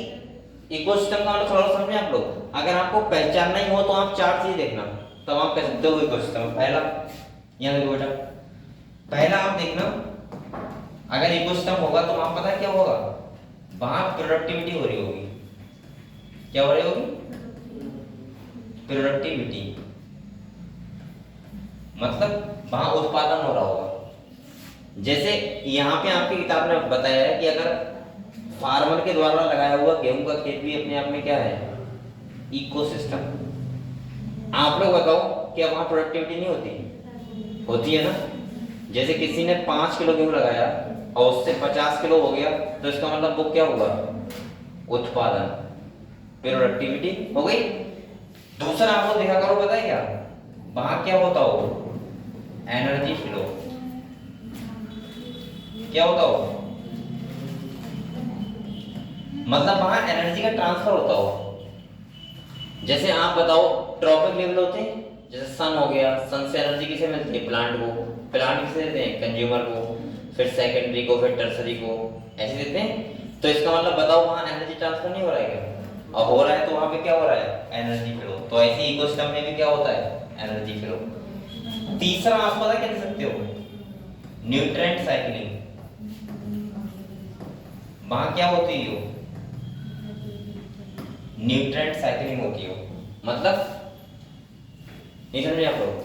A: इकोसिस्टम का मतलब थोड़ा समझे आप लोग। अगर आपको पहचानना ही हो तो आप 4 चीज देखना, तब आप कह सकते हो इकोसिस्टम। पहला, यहाँ देखो बेटा, पहला आप देखना, अगर इकोसिस्टम होगा तो वहां पता है क्या होगा, वहां प्रोडक्टिविटी हो रही होगी। क्या हो रही होगी, प्रोडक्टिविटी, मतलब वहां उत्पादन हो रहा होगा। जैसे यहाँ पे आपकी किताब ने बताया है कि अगर फार्मर के द्वारा लगाया हुआ गेहूं का खेत भी अपने आप में क्या है, इकोसिस्टम। आप लोग बताओ क्या वहां प्रोडक्टिविटी नहीं होती, होती है ना। जैसे किसी ने 5 किलो गेहूं लगाया और उससे 50 किलो हो गया, तो इसका मतलब वो क्या होगा, उत्पादन, प्रोडक्टिविटी हो गई। दूसरा आप लोग देखा करो, पता है क्या वहां क्या होता हो, एनर्जी फ्लो। क्या होता हो, मतलब वहां एनर्जी का ट्रांसफर होता हो। जैसे आप बताओ ट्रॉपिक लेवल होते हैं, जैसे सन हो गया, सन से एनर्जी किसे मिलती है, प्लांट को, प्लांट किसे देते हैं, कंज्यूमर को, फिर सेकेंडरी को, फिर टर्सरी को, ऐसे देते हैं। तो इसका मतलब बताओ वहां एनर्जी ट्रांसफर नहीं हो रहा है क्या, और हो रहा है तो वहां पे क्या हो रहा है, एनर्जी फ्लो। तो ऐसे इकोसिस्टम में भी क्या होता है, एनर्जी फ्लो। तीसरा आप पता क्या कह सकते हो, न्यूट्रिएंट साइक्लिंग। वहां क्या होती है, न्यूट्रिएंट साइक्लिंग होती हो, मतलब नहीं समझे आप लोग,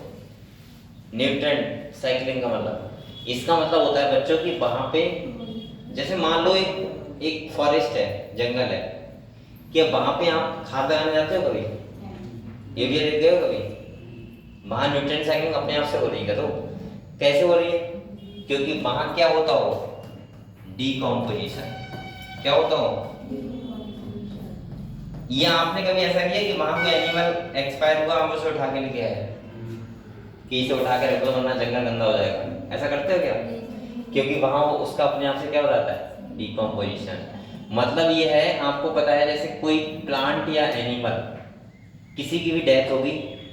A: न्यूट्रिएंट साइक्लिंग का मतलब, इसका मतलब होता है बच्चों की वहां पे, जैसे मान लो एक फॉरेस्ट है, जंगल है, क्या वहां पे आप खाद लगाने जाते हो कभी, यूरिया देते हो कभी, वहां न्यूट्रिएंट साइक्लिंग अपने आप से हो रही है। तो कैसे हो रही है, क्योंकि वहां क्या होता हो, डीकॉम्पोजिशन। क्या होता हो, या आपने कभी ऐसा किया कि वहां कोई एनिमल एक्सपायर हुआ, आप उसे उठा के लेके आए कि इसे उठा के रख दो वरना जंगल गंदा हो जाएगा, ऐसा करते हो क्या, क्योंकि वहां वो उसका अपने आप से क्या हो जाता है, डीकॉम्पोजिशन। मतलब ये है, आपको पता है जैसे कोई प्लांट या एनिमल किसी की भी डेथ होगी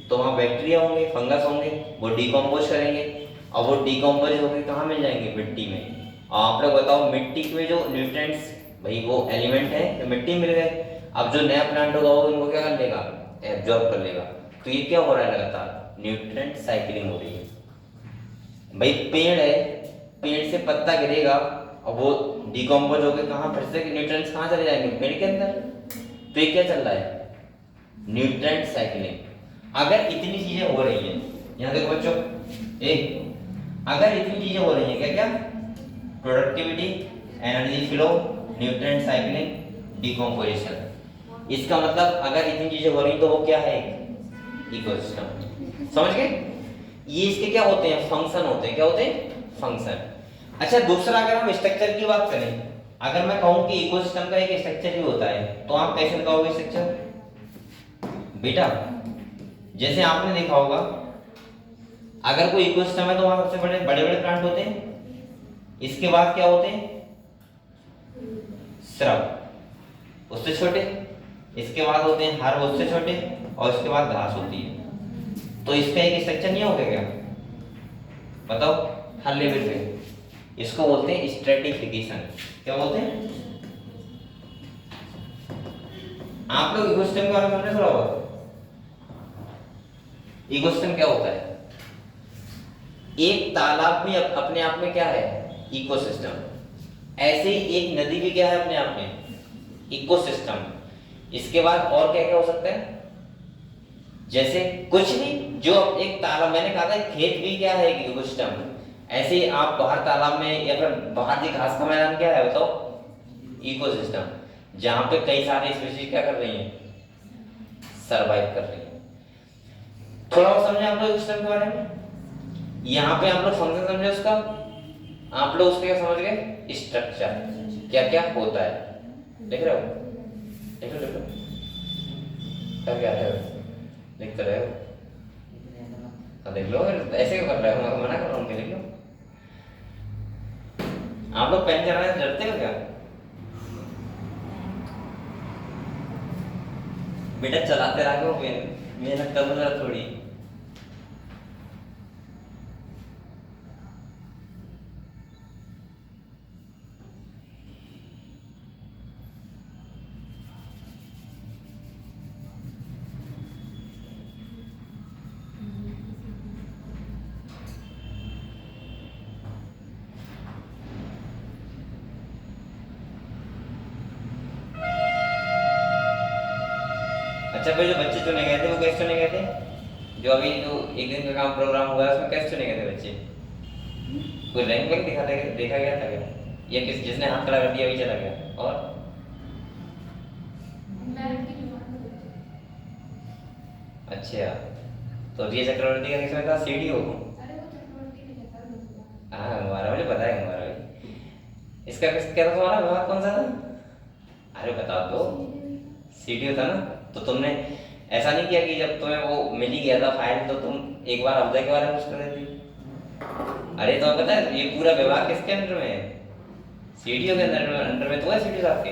A: तो वहां बैक्टीरिया होंगे, फंगस होंगे, वो डीकम्पोज करेंगे, और वो डीकम्पोज होकर कहाँ मिल जाएंगे, मिट्टी में। और आप लोग बताओ मिट्टी में जो न्यूट्रिएंट्स, भाई वो एलिमेंट है तो मिट्टी मिल गए। अब जो नया प्लांट होगा वो उनको क्या कर लेगा, एब्जॉर्ब कर लेगा। तो ये क्या हो रहा है, लगातार न्यूट्रिएंट साइक्लिंग हो रही है। भाई पेड़ है, पेड़ से पत्ता गिरेगा और वो डीकम्पोज होकर कहाँ, फिर से न्यूट्रिएंट्स कहाँ चले जाएंगे, पेड़ के अंदर। तो ये क्या चल रहा है, न्यूट्रिएंट साइक्लिंग। अगर इतनी चीजें हो रही हैं, यहाँ देखो बच्चों, अगर इतनी चीजें हो रही हैं, क्या क्या, productivity, energy flow, nutrient cycling, decomposition, इसका मतलब अगर इतनी चीजें हो रही तो वो क्या है, इकोसिस्टम। समझ गए। ये इसके क्या होते हैं, फंक्शन होते हैं। क्या होते हैं, फंक्शन। अच्छा दूसरा, अगर हम स्ट्रक्चर की बात करें, अगर मैं कहूं कि इकोसिस्टम का एक स्ट्रक्चर भी होता है, तो आप कैसे बताओगे स्ट्रक्चर बेटा। जैसे आपने देखा होगा, अगर कोई इकोसिस्टम है तो वहां सबसे बड़े बड़े बड़े प्लांट होते हैं, इसके बाद क्या होते हैं, श्रब, उससे छोटे, इसके बाद होते हैं हर्ब, उससे छोटे, और इसके बाद घास होती है। तो इसका एक स्ट्रक्चर नहीं होगा क्या, बताओ हर लेवल पे। इसको बोलते हैं स्ट्रेटिफिकेशन। क्या बोलते हैं, आप लोग इकोसिस्टम के बारे में समझे थोड़ा बहुत। इकोसिस्टम क्या होता है, एक तालाब भी अपने आप में क्या है, इकोसिस्टम। ऐसे ही एक नदी भी क्या है अपने आप में, इकोसिस्टम। इसके बाद और क्या क्या हो सकता है, जैसे कुछ भी जो एक तालाब, मैंने कहा था खेत भी क्या है, एक इकोसिस्टम। ऐसे ही आप बाहर तालाब में या फिर बाहर की घास का मैदान क्या है बताओ, इकोसिस्टम, जहां पे कई सारे स्पीशीज क्या कर रही हैं, सरवाइव कर रही हैं। थोड़ा और समझे आप लोग इकोसिस्टम के बारे में। यहाँ पे आप लोग फंक्शन समझे उसका, आप लोग उसके क्या समझ गए? स्ट्रक्चर क्या क्या होता है, देख रहे हो? देख लो क्या क्या है, लिखते रहे हो। हाँ देख लो, ऐसे क्यों कर रहे हो? मैं मना कर रहा हूँ, लिख लो। आप लोग पेन चलाने से डरते हो क्या? बेटा चलाते रहो पेन, मेहनत करो जरा थोड़ी। अच्छा भाई, जो बच्चे चुने गए थे वो कैसे चुने गए थे? जो अभी जो एक दिन का काम प्रोग्राम हुआ है उसमें कैसे चुने गए थे बच्चे? कोई रैंक वैंक देखा गया था क्या? या किस जिसने हाथ खड़ा कर दिया वही चला गया? और अच्छा, तो रिया चक्रवर्ती का किसमें था? सीडी हो? हाँ हमारा, मुझे पता है हमारा भी। इसका किस क्या था तुम्हारा विभाग कौन सा था? अरे बता दो। सीडी था ना? तो तुमने ऐसा नहीं किया कि जब तुम्हें वो मिल ही गया था फाइल तो तुम एक बार अवधि के बारे में कुछ कर देती? अरे तो पता है ये पूरा विभाग किसके अंदर में है? सीडीओ के अंदर में तो है सीडी साहब के।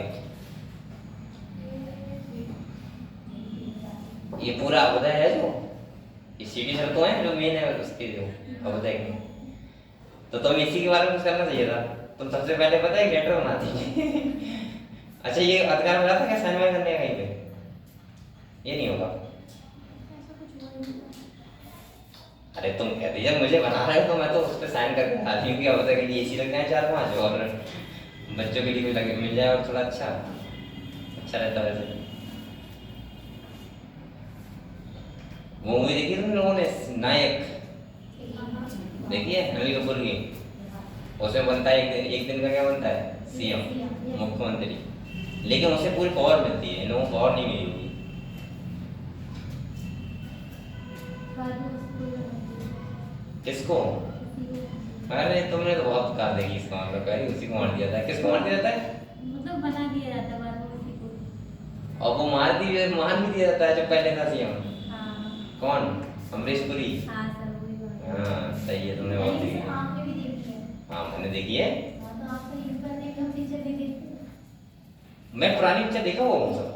A: ये पूरा अवधि है जो, ये सीडी सर तो है जो मेन है उसके जो अवधि के। तो तुम इसी के बारे में कुछ करना चाहिए था। तुम सबसे पहले पता है लेटर बनाती। अच्छा ये अधिकार मिला था क्या साइन वाइन करने का कहीं पे? ये नहीं होगा। अरे तुम कह दीजिए मुझे बना रहे हो तो मैं तो उस पर साइन करके डालती हूँ कि अब तक के लिए एसी लग जाए 4-5 और बच्चों के लिए भी लगे मिल जाए और थोड़ा अच्छा रहता है। वैसे वो मूवी देखी तुम लोगों ने नायक? देखिए अनिल कपूर की। उसमें बनता है एक दिन का क्या बनता है? सीएम, मुख्यमंत्री। लेकिन उसे पूरी पावर मिलती है, इन लोगों को पावर नहीं मिली होगी। किसको? अरे तुमने तो बहुत कार देखी इसका मतलब कह रही उसी को मार दिया था। किसको मार दिया जाता है?
D: मतलब बना दिया जाता है बाद में उसी को।
A: और वो मार भी दिया जाता है जो पहले था सीएम।
D: हाँ
A: कौन? अमरीश पुरी।
D: हाँ सर वही बात।
A: हाँ सही है, तुमने बहुत देखी।
D: आपने भी देखी है?
A: हाँ मैंने देखी है।
D: हाँ तो आपको इस बार एक हम पिक्चर नहीं देखते?
A: मैं पुरानी पिक्चर देखा हुआ हूँ सब,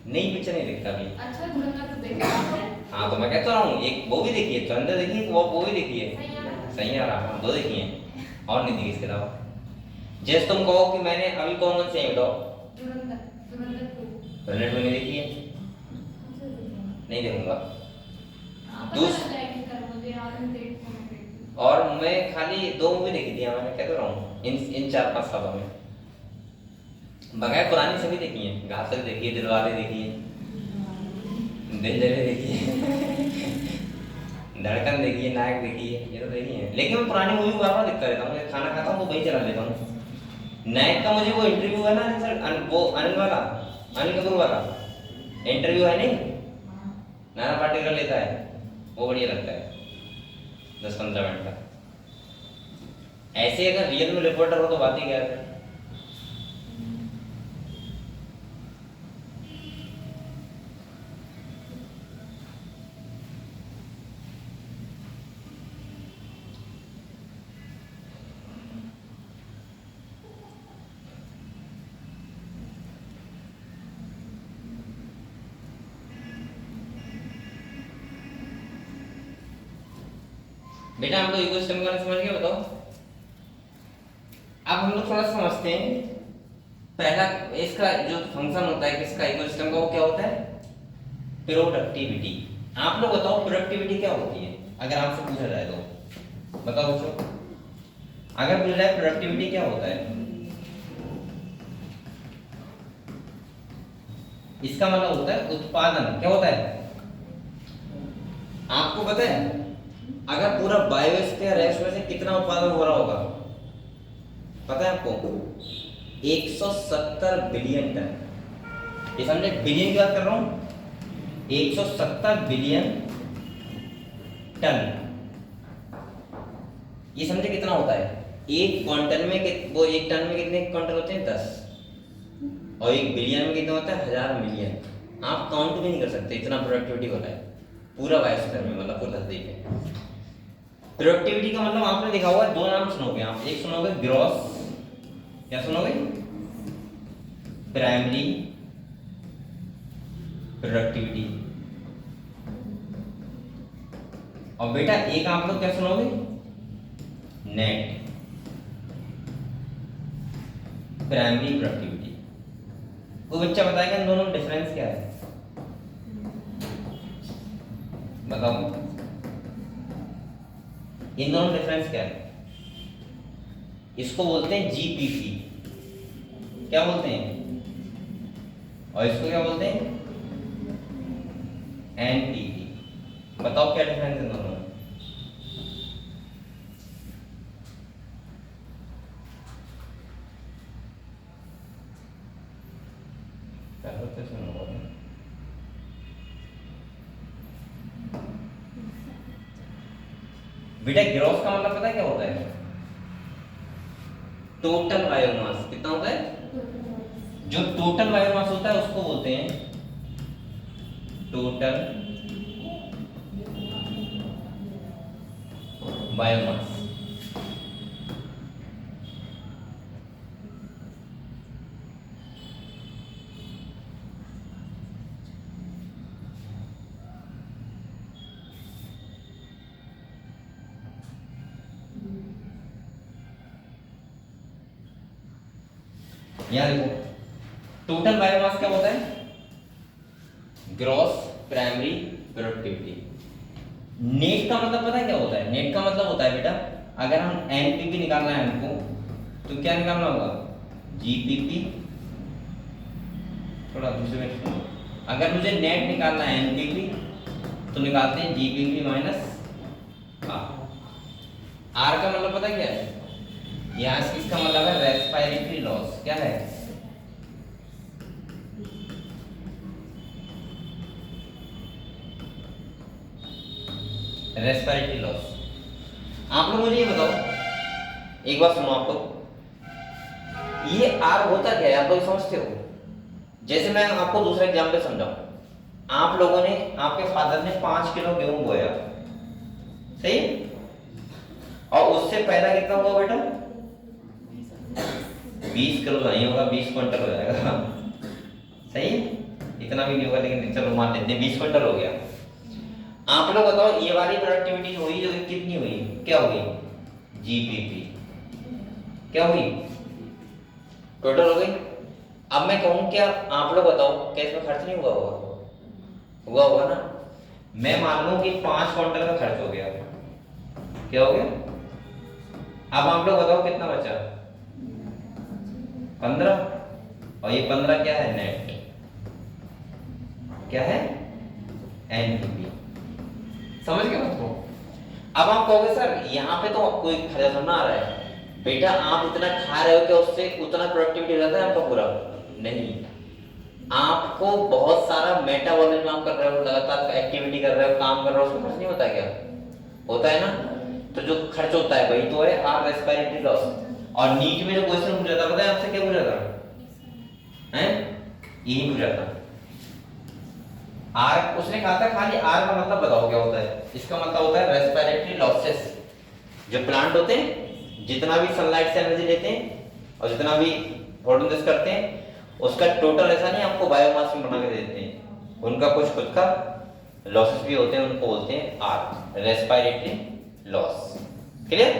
A: नई पिक्चर नहीं देखता अभी।
B: अच्छा धुरंधर तो देखा आपने?
A: हाँ तो मैं कहता रहा हूँ, एक वो भी देखी है, धुरंधर देखी है, वो भी देखी है। सैयारा, हाँ 2 देखी है और नहीं देखी इसके अलावा। जैसे तुम कहो कि मैंने अभी कौन से बताओ?
B: धुरंधर 2
A: धुरंधर 2 नहीं देखी है? नहीं देखूंगा। और मैं खाली 2 मूवी देखी थी मैंने, कहता रहा हूँ इन 4-5 सालों में। बगैर पुरानी सभी देखी है। घातक देखी है, दिलवाले देखी है, दिल जले देखी है, धड़कन देखी है, नायक देखी है, ये तो देखी है। लेकिन मैं पुरानी मूवी बार बार देखता रहता हूँ। खाना खाता हूँ तो वही चला लेता हूँ। नायक का मुझे वो इंटरव्यू है ना सर, वो अनिल कपूर वाला इंटरव्यू है नहीं, नाना पाटेकर लेता है, वो बढ़िया लगता है 10-15 मिनट का। ऐसे अगर रियल में रिपोर्टर हो तो बात ही क्या है। बेटा हम लोग इकोसिस्टम के बारे में समझ गए, बताओ। अब हम लोग थोड़ा समझते हैं। पहला इसका जो फंक्शन होता है किसका, इकोसिस्टम का, वो क्या होता है? प्रोडक्टिविटी। आप लोग बताओ प्रोडक्टिविटी क्या होती है अगर आपसे पूछा जाए तो बताओ बच्चों। अगर पूछा जाए प्रोडक्टिविटी क्या होता है, इसका मतलब होता है उत्पादन। क्या होता है आपको पता है? अगर पूरा बायोस्फीयर है उसमें से कितना उत्पादन हो रहा होगा पता है आपको? 170 बिलियन टन। ये समझे, बिलियन की बात कर रहा हूं। 170 बिलियन टन। ये समझे कितना होता है? एक क्वांटल में वो एक टन में कितने क्वांटल होते हैं? 10। और एक बिलियन में कितने होता है? 1000 मिलियन। आप काउंट भी नहीं कर सकते, इतना प्रोडक्टिविटी हो रहा है पूरा बायोस्फीयर में, मतलब पूरा धरती पे। प्रोडक्टिविटी का मतलब आपने देखा होगा, दो नाम सुनोगे आप, एक सुनोगे ग्रॉस, क्या सुनोगे? Primary productivity. और बेटा एक आप लोग क्या सुनोगे? Net primary productivity. वो बच्चा बताएगा इन दोनों में डिफरेंस क्या है, बताओ इन दोनों में डिफरेंस क्या है? इसको बोलते हैं जीपीपी, क्या बोलते हैं? और इसको क्या बोलते हैं? एनपीपी। बताओ क्या डिफरेंस है दोनों में? बेटा ग्रॉस का मतलब पता है क्या होता है? Total biomass. कितना होता है? जो टोटल बायोमास होता है उसको बोलते हैं टोटल बायोमास। यहां देखो, टोटल बायोमास क्या होता है? Gross primary productivity. नेट का मतलब पता है क्या होता है? नेट का मतलब होता है बेटा, अगर हम एनपीपी निकालना है हमको, तो क्या निकालना होगा? जीपीपी। थोड़ा दूसरे में सुनो, अगर मुझे नेट निकालना है एनपीपी, तो निकालते हैं जीपीपी माइनस आर का मतलब पता है क्या है? यहाँ से इसका मतलब है रेस्पिरेटरी लॉस। क्या है? Respiratory loss. आप लोग मुझे ये बताओ, एक बात सुनो आप लोग, ये आर होता क्या है आप लोग समझते हो? जैसे मैं आपको दूसरा एग्जाम्पल समझाऊं, आप लोगों ने, आपके फादर ने 5 किलो गेहूं बोया, सही? और उससे पैदा कितना हुआ बेटा? 20 किलो नहीं होगा, 20 क्विंटल हो जाएगा, सही है? इतना भी नहीं होगा, लेकिन चलो मान लेते हैं 20 क्विंटल हो गया। आप लोग बताओ, ये वाली प्रोडक्टिविटी हुई जो कितनी हुई? क्या हुई? जीपीपी। क्या हुई? टोटल हो गई। अब मैं कहूं क्या, आप लोग बताओ, क्या इसमें खर्च नहीं हुआ होगा? हुआ होगा ना? मैं मान लूं कि 5 क्विंटल का खर्च हो गया। क्या हो गया? अब आप लोग बताओ कितना बचा? 15। और ये 15 क्या है? नेट। क्या है? एनपीपी। समझ गए आपको? अब आप कहोगे सर यहाँ पे तो कोई खर्चा थोड़ा आ रहा है। बेटा आप इतना खा रहे हो कि उससे उतना प्रोडक्टिविटी रहता है आपका पूरा? नहीं, आपको बहुत सारा मेटाबॉलिज्म आप कर रहे हो, लगातार एक्टिविटी कर रहे हो, काम कर रहे हो, उसमें खर्च नहीं होता क्या? होता है ना? तो जो खर्च होता है वही तो है आर, रेस्पिरेटरी लॉस। और नीट में जो क्वेश्चन पूछा था, पता है आपसे क्या पूछा था? हैं? यही पूछा था। आर, उसने कहा था खाली आर का मतलब बताओ क्या होता है? इसका मतलब होता है रेस्पिरेटरी लॉसेस। जो प्लांट होते हैं, जितना भी सनलाइट से एनर्जी लेते हैं और जितना भी फोटोसिंथेसिस करते हैं, उसका टोटल ऐसा नहीं आपको बायोमास में बना के देते हैं, उनका कुछ खुद का लॉसेस भी होते हैं, उनको बोलते हैं आर, रेस्पिरेटरी लॉस। क्लियर?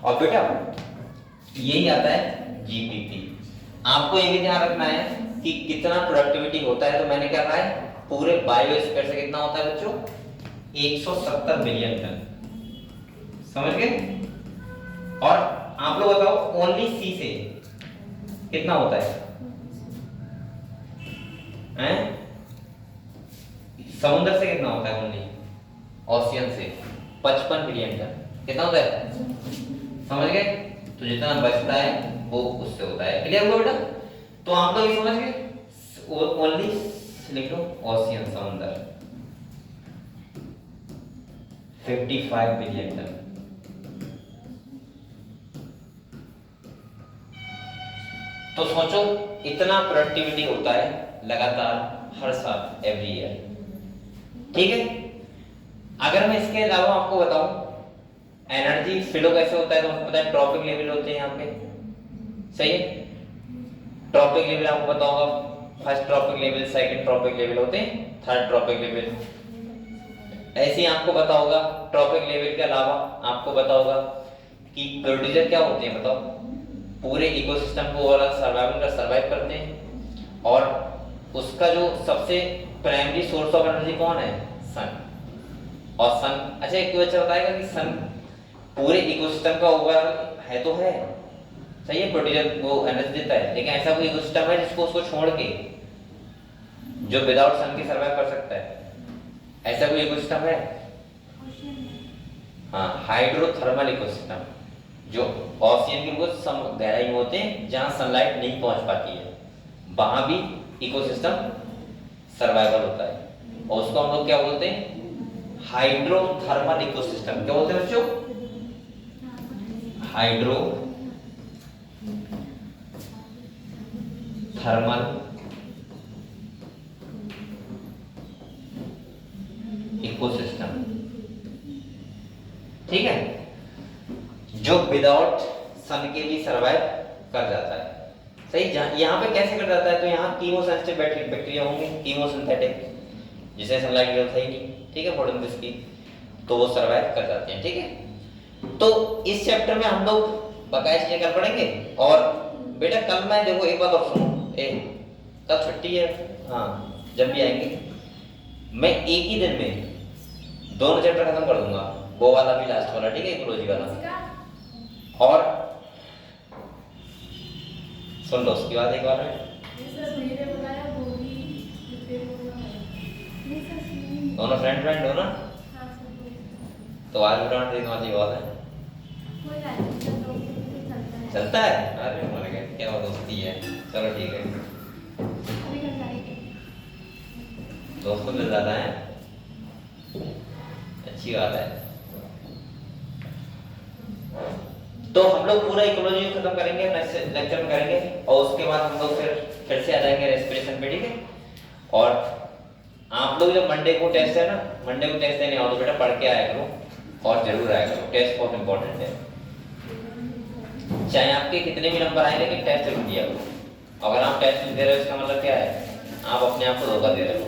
A: और बेटा यही आता है जीपीपी। आपको ये भी ध्यान रखना है कि कितना प्रोडक्टिविटी होता है। तो मैंने क्या कहा है, पूरे बायोस्फीयर से कितना होता है बच्चों? 170 बिलियन टन। समझ गए? और आप लोग बताओ ओनली सी से कितना होता है? समुद्र से कितना होता है? ओनली ओशियन से 55 बिलियन टन। कितना होता है? समझ गए? तो जितना बचता है वो उससे होता है। क्लियर हुआ बेटा? तो आप लोग ये समझ गए, ओनली लिख लो ओशियन, समुद्र 55 बिलियन टन। तो सोचो इतना प्रोडक्टिविटी होता है लगातार हर साल, एवरी ईयर, ठीक है। अगर मैं इसके अलावा आपको बताऊं एनर्जी फ्लो कैसे होता है, तो आपको पता है ट्रॉपिक लेवल होते हैं यहाँ पे, सही है। ट्रॉपिक लेवल आपको पता होगा, first trophic level, second trophic level होते हैं, थर्ड ट्रॉपिक लेवल। ऐसे ही आपको पता होगा ट्रॉपिक लेवल के अलावा आपको पता होगा कि प्रोड्यूसर क्या होते हैं, बताओ। पूरे इकोसिस्टम को ओवरऑल सर्वाइव करते हैं, और उसका जो सबसे प्राइमरी सोर्स ऑफ एनर्जी कौन है, सन। और सन, अच्छा एक क्वेश्चन बताएगा कि सन पूरे इकोसिस्टम का ओवरऑल है तो है, सही है, प्रोड्यूसर वो एनर्जी देता है, लेकिन ऐसा कोई इकोसिस्टम है जिसको उसको छोड़ के जो विदाउट सन के सर्वाइव कर सकता है, ऐसा कोई इकोसिस्टम है? हाँ, हाइड्रोथर्मल इकोसिस्टम, जो ओशियन के कुछ गहराई में होते हैं जहां सनलाइट नहीं पहुंच पाती है, वहां भी इकोसिस्टम सर्वाइवल होता है, और उसको हम लोग क्या बोलते हैं, हाइड्रोथर्मल इकोसिस्टम। क्या बोलते हैं बच्चों? हाइड्रो थर्मल इकोसिस्टम, ठीक है, जो विदाउट सन के भी सर्वाइव कर जाता है, सही। यहाँ पे कैसे कर जाता है, तो यहाँ कीमोसेंसिटिव बैक्टीरिया होंगे, कीमोसिंथेटिक, जिसे सनलाइट की जरूरत है ही नहीं, ठीक है, फोटोसिंथेसिस की, तो वो सर्वाइव कर जाते हैं, ठीक है। तो इस चैप्टर में हम लोग बकाया चीजें कर पढ़ेंगे। और बेटा कल मैं देखो एक बात और सुनो, कल छुट्टी है, हाँ, जब भी आएंगे मैं एक ही दिन में दोनों चैप्टर खत्म कर दूंगा, वो वाला भी लास्ट वाला, ठीक है, इकोलॉजी वाला। और सुन लो उसकी बात एक बार में, दोनों फ्रेंड हो ना, तो आज उठाना देखना चाहिए, बात है, चलता है, अरे मर गए, क्या दोस्ती है, चलो ठीक है, दोस्तों में ज्यादा है, अच्छी बात है। तो हम लोग पूरा इकोलॉजी खत्म करेंगे, नेक्स्ट लेक्चर में करेंगे, और उसके बाद हम लोग फिर से आ जाएंगे रेस्पिरेशन पे, ठीक है। और आप लोग जब मंडे को टेस्ट है ना, मंडे को टेस्ट देने आओ तो बेटा पढ़ के आया करो, और जरूर आया करो, टेस्ट बहुत इंपॉर्टेंट है, चाहे आपके कितने भी नंबर आए, लेकिन टेस्ट जरूर दिया करो। अगर आप टेस्ट नहीं दे रहे हो इसका मतलब क्या है, आप अपने आप को धोखा दे रहे हो,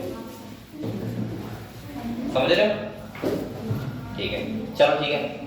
A: समझ रहे हो? ठीक है, चलो ठीक है।